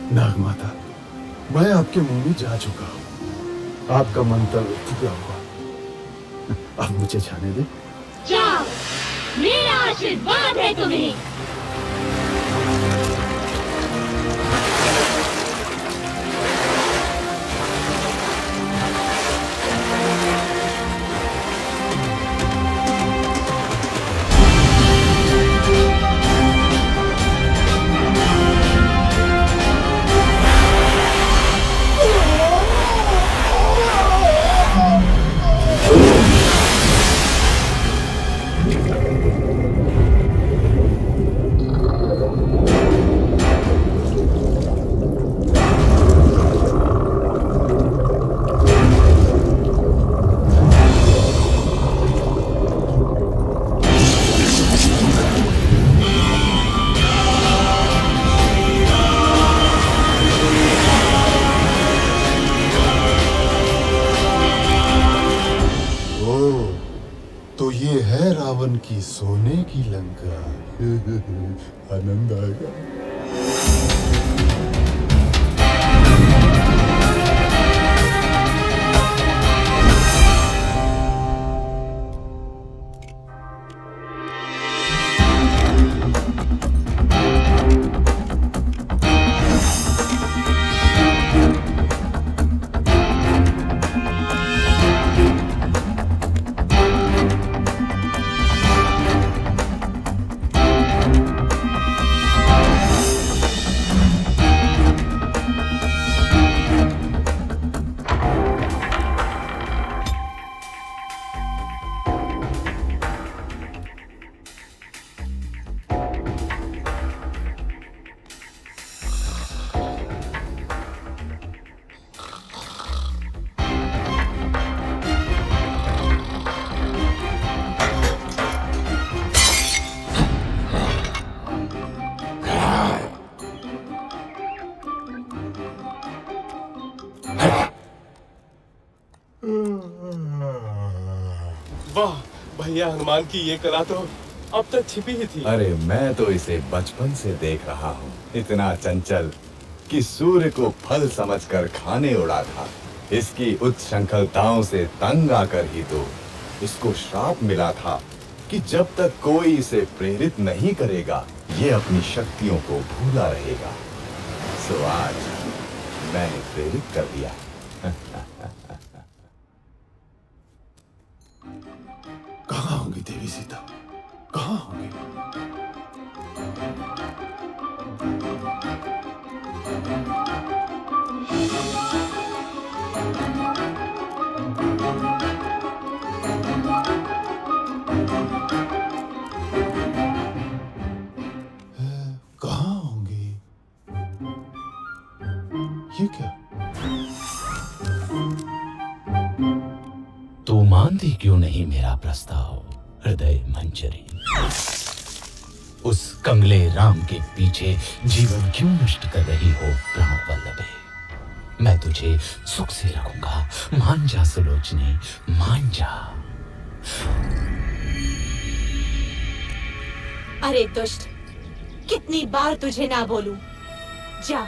नागमाता, मैं आपके मुंह में जा चुका हूं। आपका मंतव्य पूरा हुआ। अब मुझे जाने दे। जाओ, मेरा आशीर्वाद है तुम्हें। तो ये है रावण की सोने की लंका। आनंद आएगा। भैया हनुमान की ये कला तो अब तक छिपी ही थी। अरे मैं तो इसे बचपन से देख रहा हूँ, इतना चंचल कि सूर्य को फल समझकर खाने उड़ा था। इसकी उच्छृंखलताओं से तंग आकर ही तो इसको श्राप मिला था कि जब तक कोई इसे प्रेरित नहीं करेगा ये अपनी शक्तियों को भूला रहेगा। सो आज मैंने प्रेरित कर दिया। कहाँ होंगी देवी सीता, कहाँ होंगी? कहाँ होंगी? ये क्या? तू मानती क्यों नहीं मेरा प्रस्ताव हृदय मंजरी? उस कंगले राम के पीछे जीवन क्यों नष्ट कर रही हो प्राण वल्लभे? मैं तुझे सुख से रखूंगा, मान जा सुलोचनी, मान जा। अरे दुष्ट, कितनी बार तुझे ना बोलूं? जा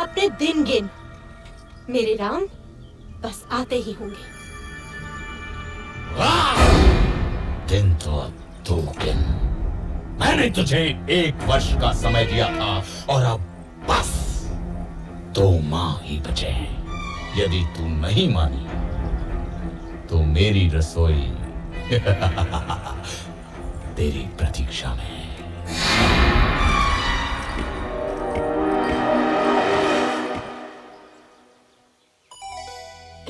अपने दिन गिन, मेरे राम बस आते ही होंगे। दिन तो अब 2 दिन। मैंने तुझे 1 वर्ष का समय दिया था और अब बस 2 माह ही बचे हैं। यदि तू नहीं मानी तो मेरी रसोई तेरी प्रतीक्षा में है।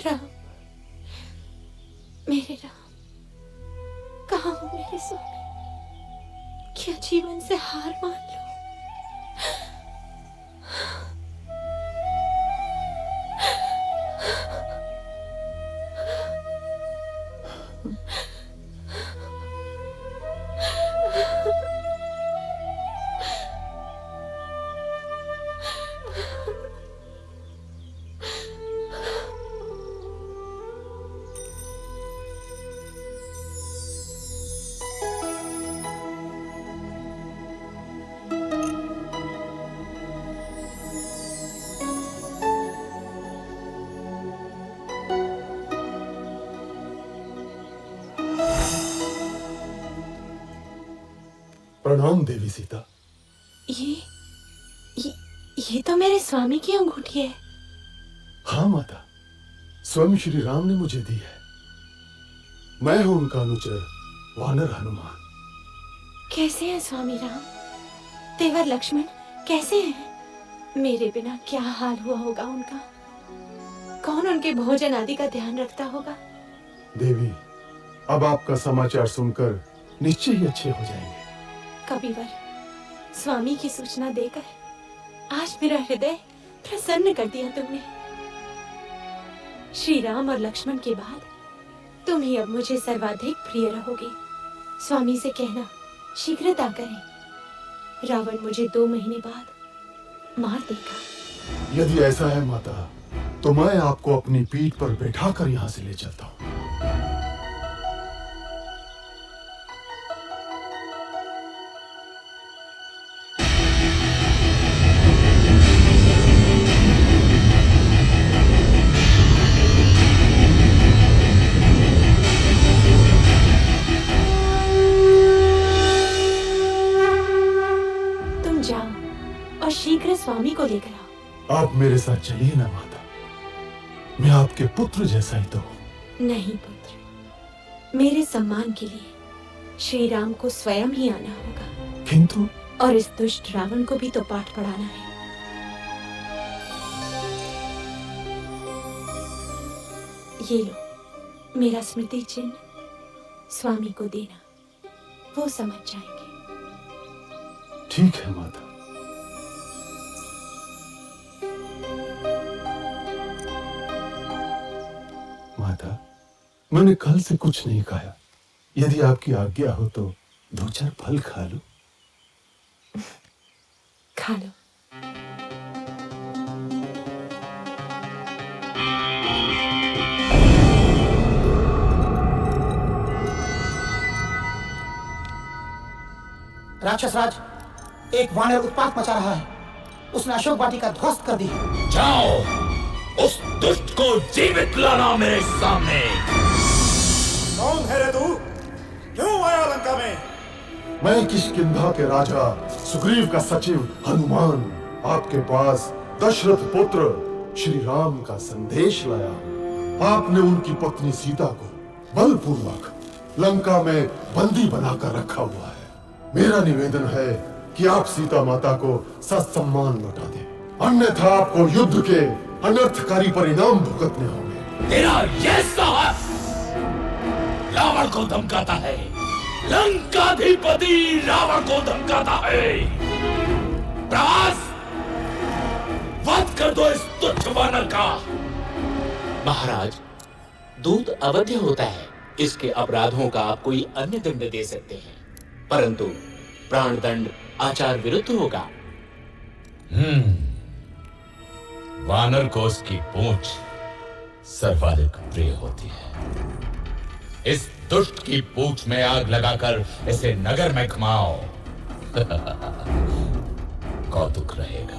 राम, मेरे राम, कहाँ हो मेरे स्वामी? क्या जीवन से हार मान लो? प्रणाम देवी सीता। ये तो मेरे स्वामी की अंगूठी है। हाँ माता, स्वयं श्री राम ने मुझे दी है। मैं हूं उनका अनुचर वानर हनुमान। कैसे हैं स्वामी राम? तेवर लक्ष्मण कैसे हैं? मेरे बिना क्या हाल हुआ होगा उनका? कौन उनके भोजन आदि का ध्यान रखता होगा? देवी, अब आपका समाचार सुनकर निश्चय ही अच्छे हो जाएंगे। कविवर, स्वामी की सूचना देकर आज मेरा हृदय प्रसन्न कर दिया तुमने। श्री राम और लक्ष्मण के बाद तुम ही अब मुझे सर्वाधिक प्रिय रहोगे। स्वामी से कहना शीघ्रता करें, रावण मुझे 2 महीने बाद मार देगा। यदि ऐसा है माता, तो मैं आपको अपनी पीठ पर बैठाकर यहाँ से ले चलता हूँ। शीघ्र स्वामी को लेकर आओ। आप मेरे साथ चलिए ना माता, मैं आपके पुत्र जैसा ही तो हूँ। नहीं पुत्र, मेरे सम्मान के लिए श्री राम को स्वयं ही आना होगा। किंतु और इस दुष्ट रावण को भी तो पाठ पढ़ाना है। ये लो मेरा स्मृति चिन्ह, स्वामी को देना, वो समझ जाएंगे। ठीक है माता। माता, मैंने कल से कुछ नहीं खाया। यदि आपकी आज्ञा हो तो 2-4 फल खा लो। खा लो। राक्षस राज, एक वानर उत्पात मचा रहा है। उसने अशोक वाटिका ध्वस्त कर दी है। जाओ उस दुष्ट को जीवित लाना मेरे सामने। कौन है रे तू? क्यों आया लंका में? मैं किष्किंधा के राजा सुग्रीव का सचिव हनुमान आपके पास दशरथ पुत्र श्री राम का संदेश लाया। आपने उनकी पत्नी सीता को बलपूर्वक लंका में बंदी बनाकर रखा हुआ है। मेरा निवेदन है कि आप सीता माता को ससम्मान लौटा दें, अन्यथा आपको युद्ध के अनर्थकारी परिणाम भुगतने होंगे। तेरा यह साहस रावण को धमकाता है, लंकाधिपति रावण को धमकाता है। प्रभास, वध कर दो इस तुच्छ वानर का। महाराज, दूत अवध्य होता है, इसके अपराधों का आप कोई अन्य दंड दे सकते हैं, परंतु प्राणदंड आचार विरुद्ध होगा। वानर को उसकी पूंछ सर्वाधिक प्रिय होती है। इस दुष्ट की पूंछ में आग लगाकर इसे नगर में घुमाओ। कौतुक रहेगा।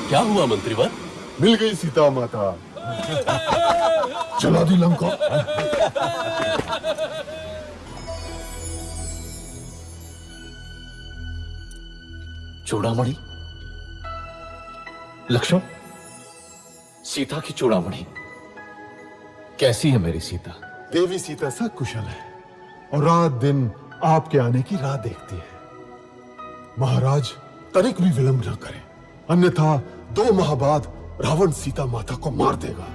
क्या हुआ मंत्रीवर? मिल गई सीता माता। चला दी लंका। चूड़ामणि, लक्ष्मण, सीता की चूड़ामणि कैसी है मेरी सीता? देवी सीता सब कुशल है और रात दिन आपके आने की राह देखती है। महाराज, तनिक भी विलंब न करें, अन्यथा 2 माह बाद रावण सीता माता को मार देगा।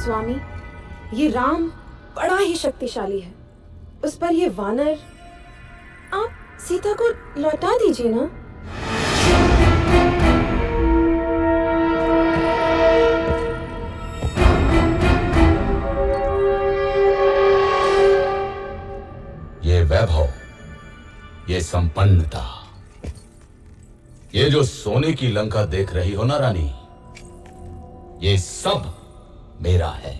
स्वामी, ये राम बड़ा ही शक्तिशाली है। उस पर ये वानर, आप सीता को लौटा दीजिए ना। ये वैभव, ये संपन्नता, ये जो सोने की लंका देख रही हो ना रानी, ये सब मेरा है।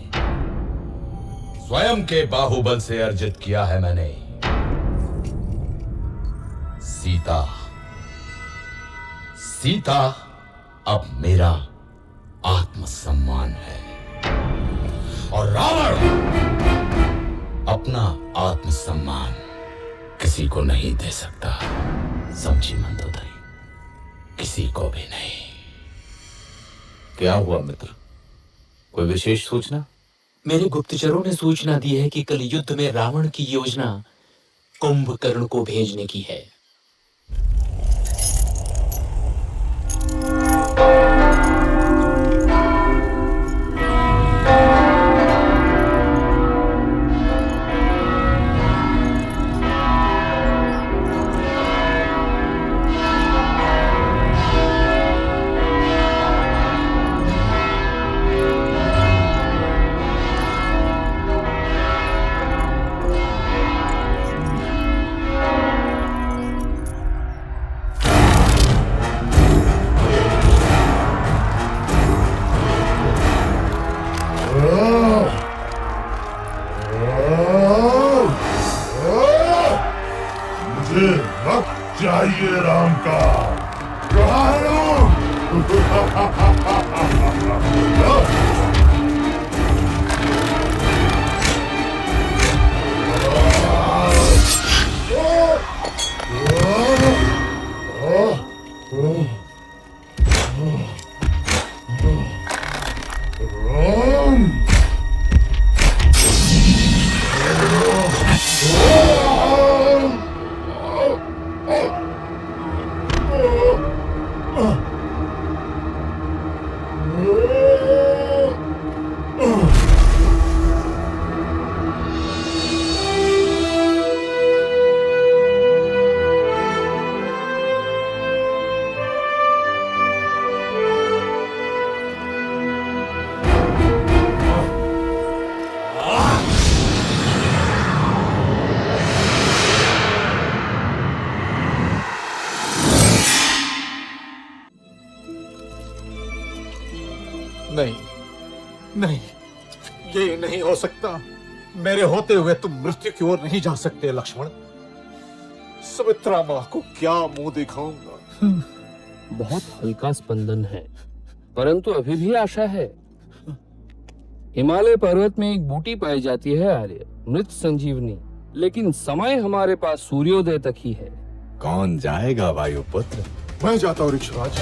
स्वयं के बाहुबल से अर्जित किया है मैंने। सीता अब मेरा आत्मसम्मान है और रावण अपना आत्मसम्मान किसी को नहीं दे सकता। समझी मंदोदरी? किसी को भी नहीं। क्या हुआ मित्र? कोई विशेष सूचना? मेरे गुप्तचरों ने सूचना दी है कि कल युद्ध में रावण की योजना कुंभकर्ण को भेजने की है। नहीं नहीं, ये नहीं हो सकता। मेरे होते हुए तुम मृत्यु की ओर नहीं जा सकते लक्ष्मण। सुमित्रा मां को क्या मुंह दिखाऊंगा? बहुत हल्का स्पंदन है, परंतु अभी भी आशा है। हिमालय पर्वत में एक बूटी पाई जाती है आर्य, मृत संजीवनी, लेकिन समय हमारे पास सूर्योदय तक ही है। कौन जाएगा वायुपुत्र? मैं जाता हूँ ऋक्षराज।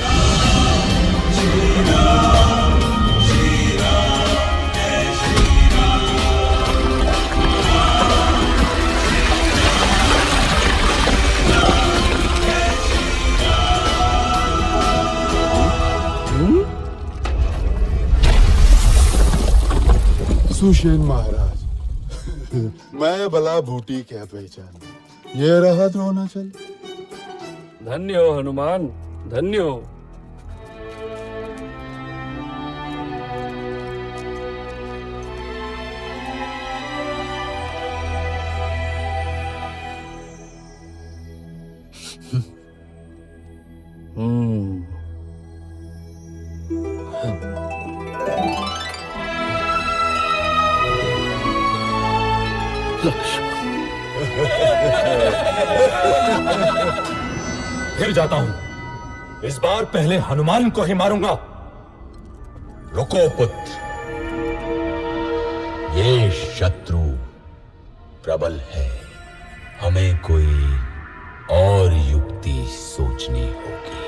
सुषेण महाराज, मैं भला बूटी क्या पहचान, ये रहा द्रोणाचल। धन्य हो हनुमान, धन्य हो। फिर जाता हूं। इस बार पहले हनुमान को ही मारूंगा। रुको पुत्र, ये शत्रु प्रबल है, हमें कोई और युक्ति सोचनी होगी।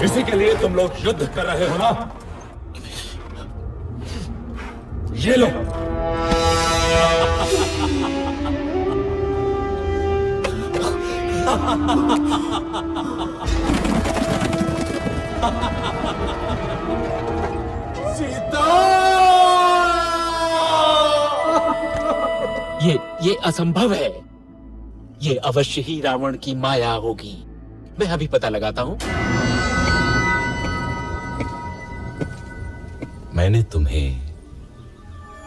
इसी के लिए तुम लोग युद्ध कर रहे हो ना? ये लो। सीता! ये असंभव है। ये अवश्य ही रावण की माया होगी। मैं अभी पता लगाता हूं। मैंने तुम्हें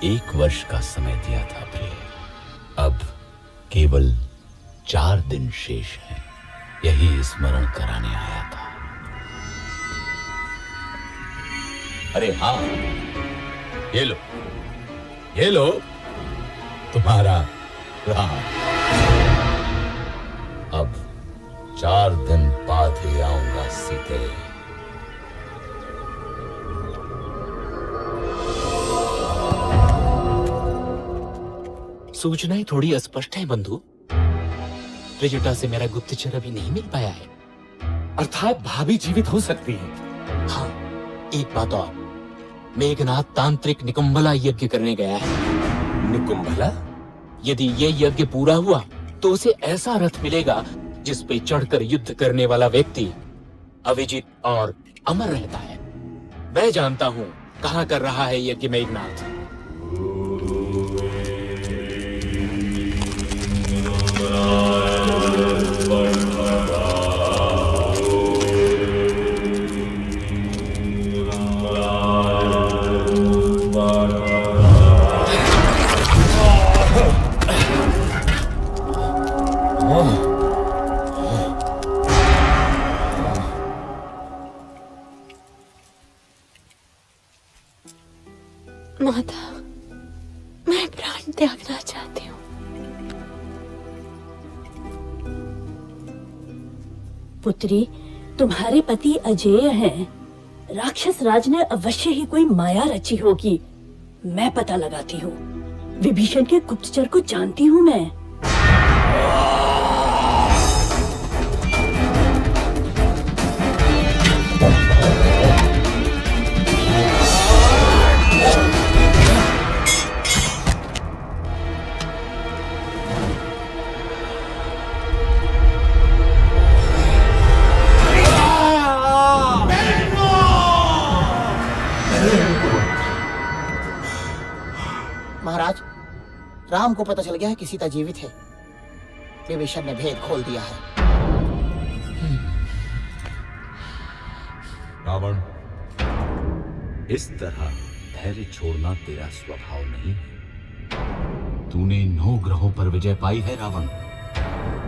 1 वर्ष का समय दिया था प्रिय। अब केवल 4 दिन शेष हैं। यही स्मरण कराने आया था। अरे हाँ, ये लो, ये लो तुम्हारा राम। अब 4 दिन बाद ही आऊंगा सीते। सूचनाएं थोड़ी अस्पष्ट है बंधु। त्रिजटा से मेरा गुप्तचर अभी नहीं मिल पाया है। अर्थात भाभी जीवित हो सकती है। हाँ, एक बात और, मेघनाथ तांत्रिक निकुंभला यज्ञ करने गया है। निकुंभला? यदि ये यज्ञ पूरा हुआ तो उसे ऐसा रथ मिलेगा जिस पे चढ़कर युद्ध करने वाला व्यक्ति अविजित और अमर रहता है। मैं जानता हूँ कहाँ कर रहा है यज्ञ मेघनाथ। माता, मैं प्राण त्यागना चाहती हूँ। पुत्री, तुम्हारे पति अजेय हैं। राक्षस राज ने अवश्य ही कोई माया रची होगी। मैं पता लगाती हूँ। विभीषण के गुप्तचर को जानती हूँ मैं। महाराज, राम को पता चल गया है कि सीता जीवित है। विभीषण ने भेद खोल दिया है। रावण, इस तरह धैर्य छोड़ना तेरा स्वभाव नहीं है। तूने 9 ग्रहों पर विजय पाई है रावण।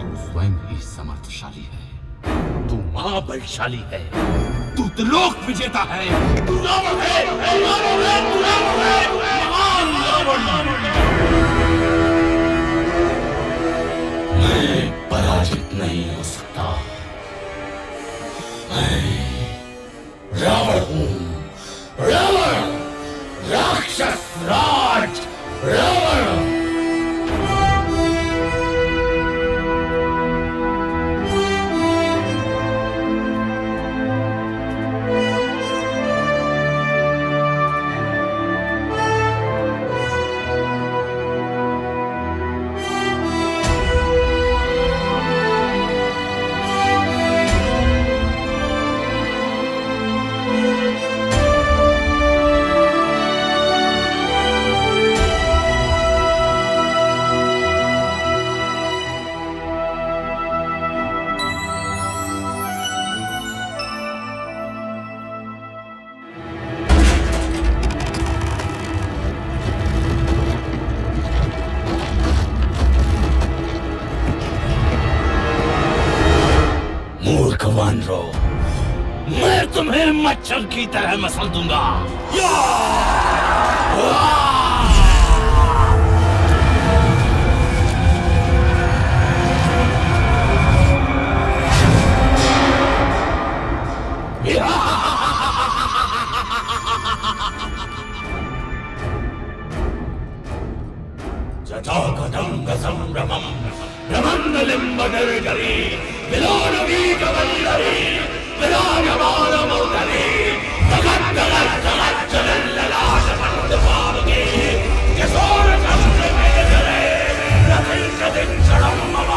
तू स्वयं ही समर्थशाली है। तू महाबलशाली है। तू त्रिलोक विजेता है। तू रावण है, रावण है, तू रावण है, महान रावण। मैं पराजित नहीं हो सकता। मैं रावण हूं। रावण, राक्षस राज रावण। मैं तुम्हें मच्छर की तरह मसल दूंगा। जटाकदंग संभ्रमं ब्रह्मण्डलिम्बनिर्जरी विलोलवीकवल्लरी विराजमानमौदरी जगत् जगत् जगत् जलल्ललाशपण्डपावके किशोरचन्द्रमेजरे रथिंशदिक्षणं मम।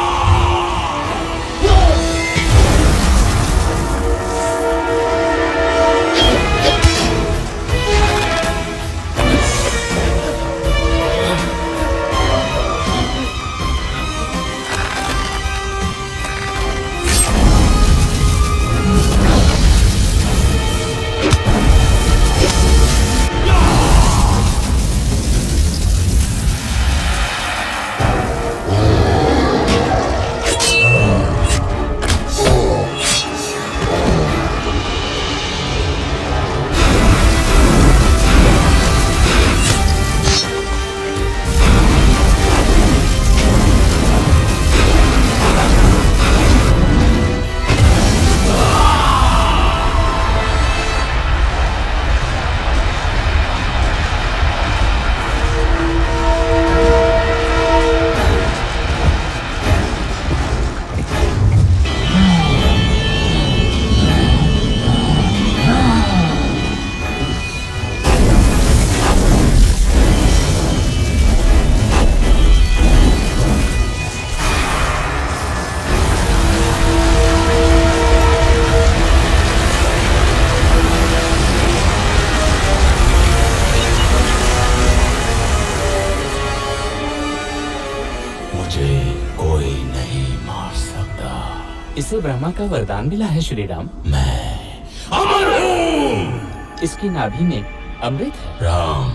इसे ब्रह्मा का वरदान मिला है श्री राम। मैं अमर हूं। इसकी नाभि में अमृत है। राम,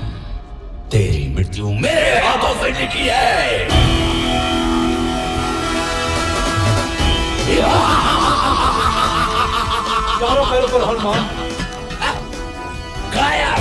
तेरी मृत्यु मेरे हाथों से लिखी है। चारों पैरों पर हनुमान। गायब।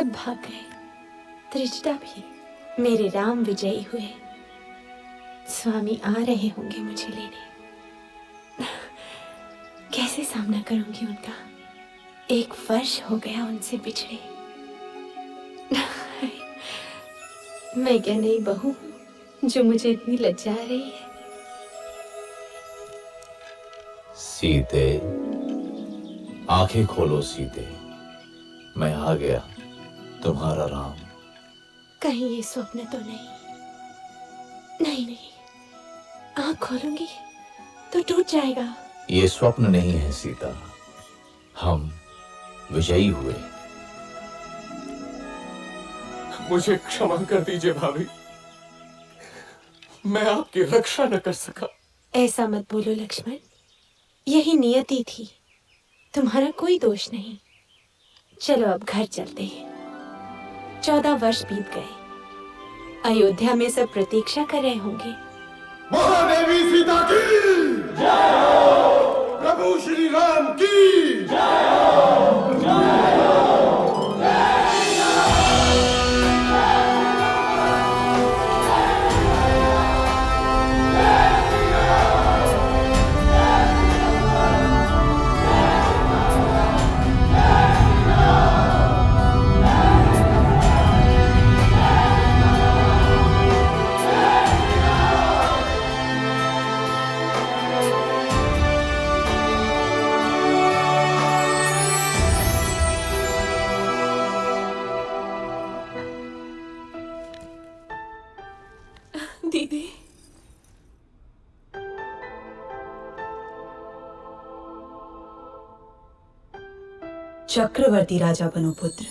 सब भाग गए, त्रिजटा भी। मेरे राम विजयी हुए। स्वामी आ रहे होंगे मुझे लेने। कैसे सामना करूंगी उनका? 1 वर्ष हो गया उनसे बिछड़े। मैं क्या नई बहू हूं जो मुझे इतनी लज्जा आ रही है? सीते, आंखें खोलो सीते, मैं आ गया, तुम्हारा राम। कहीं ये स्वप्न तो नहीं? नहीं नहीं, आंख खोलूंगी तो टूट जाएगा। ये स्वप्न नहीं है सीता, हम विजयी हुए। मुझे क्षमा कर दीजिए भाभी, मैं आपकी रक्षा न कर सका। ऐसा मत बोलो लक्ष्मण, यही नियति थी, तुम्हारा कोई दोष नहीं। चलो अब घर चलते हैं। 14 वर्ष बीत गए। अयोध्या में सब प्रतीक्षा कर रहे होंगे। महादेवी सीता की जय हो, प्रभु श्री राम की जय हो, जय हो। दीदी, चक्रवर्ती राजा बनो पुत्र।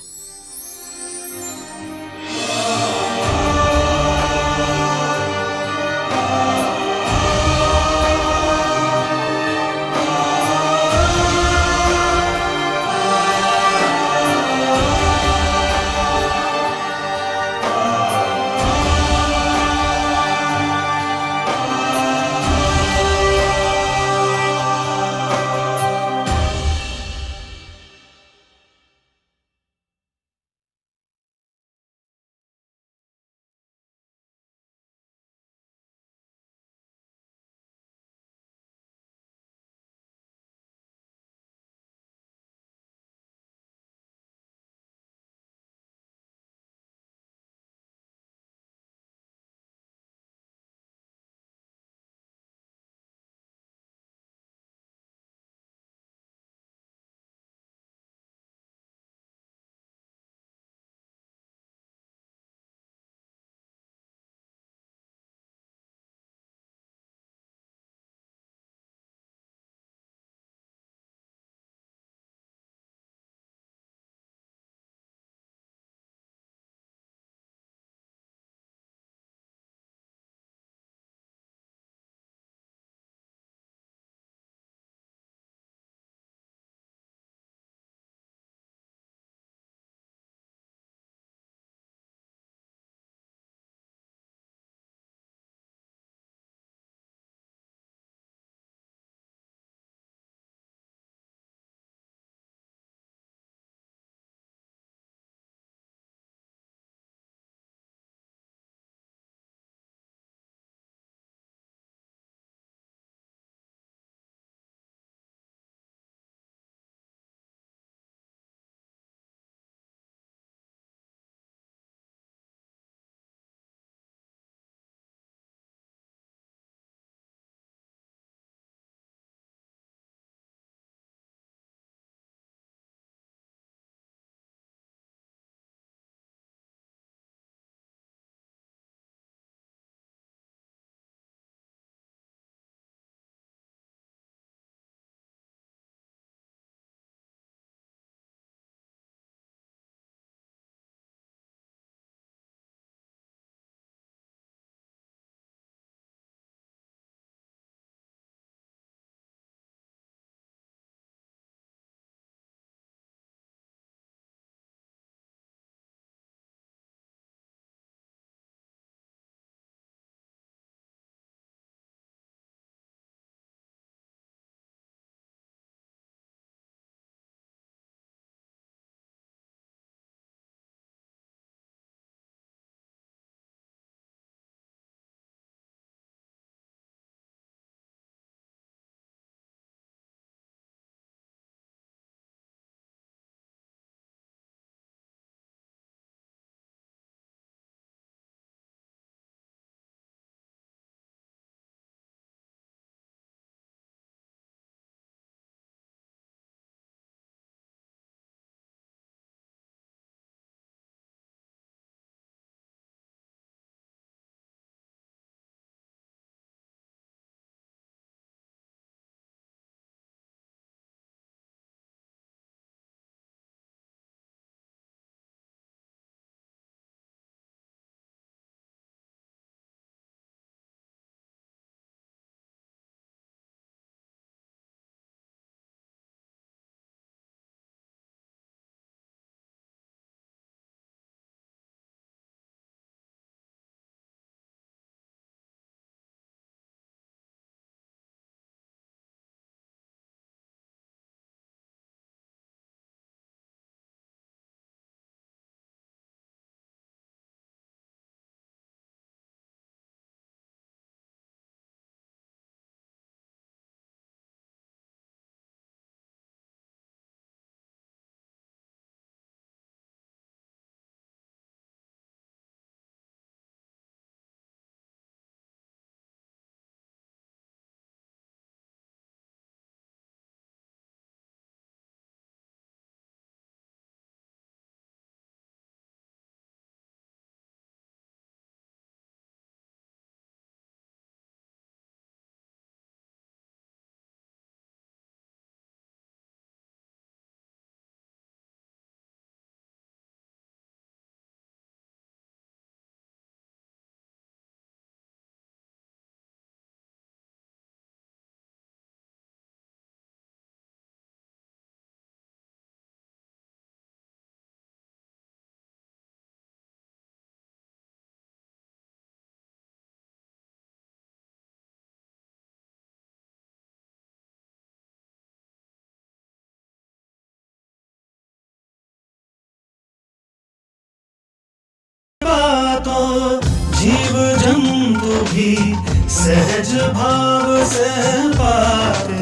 भी सहज भाव से पाते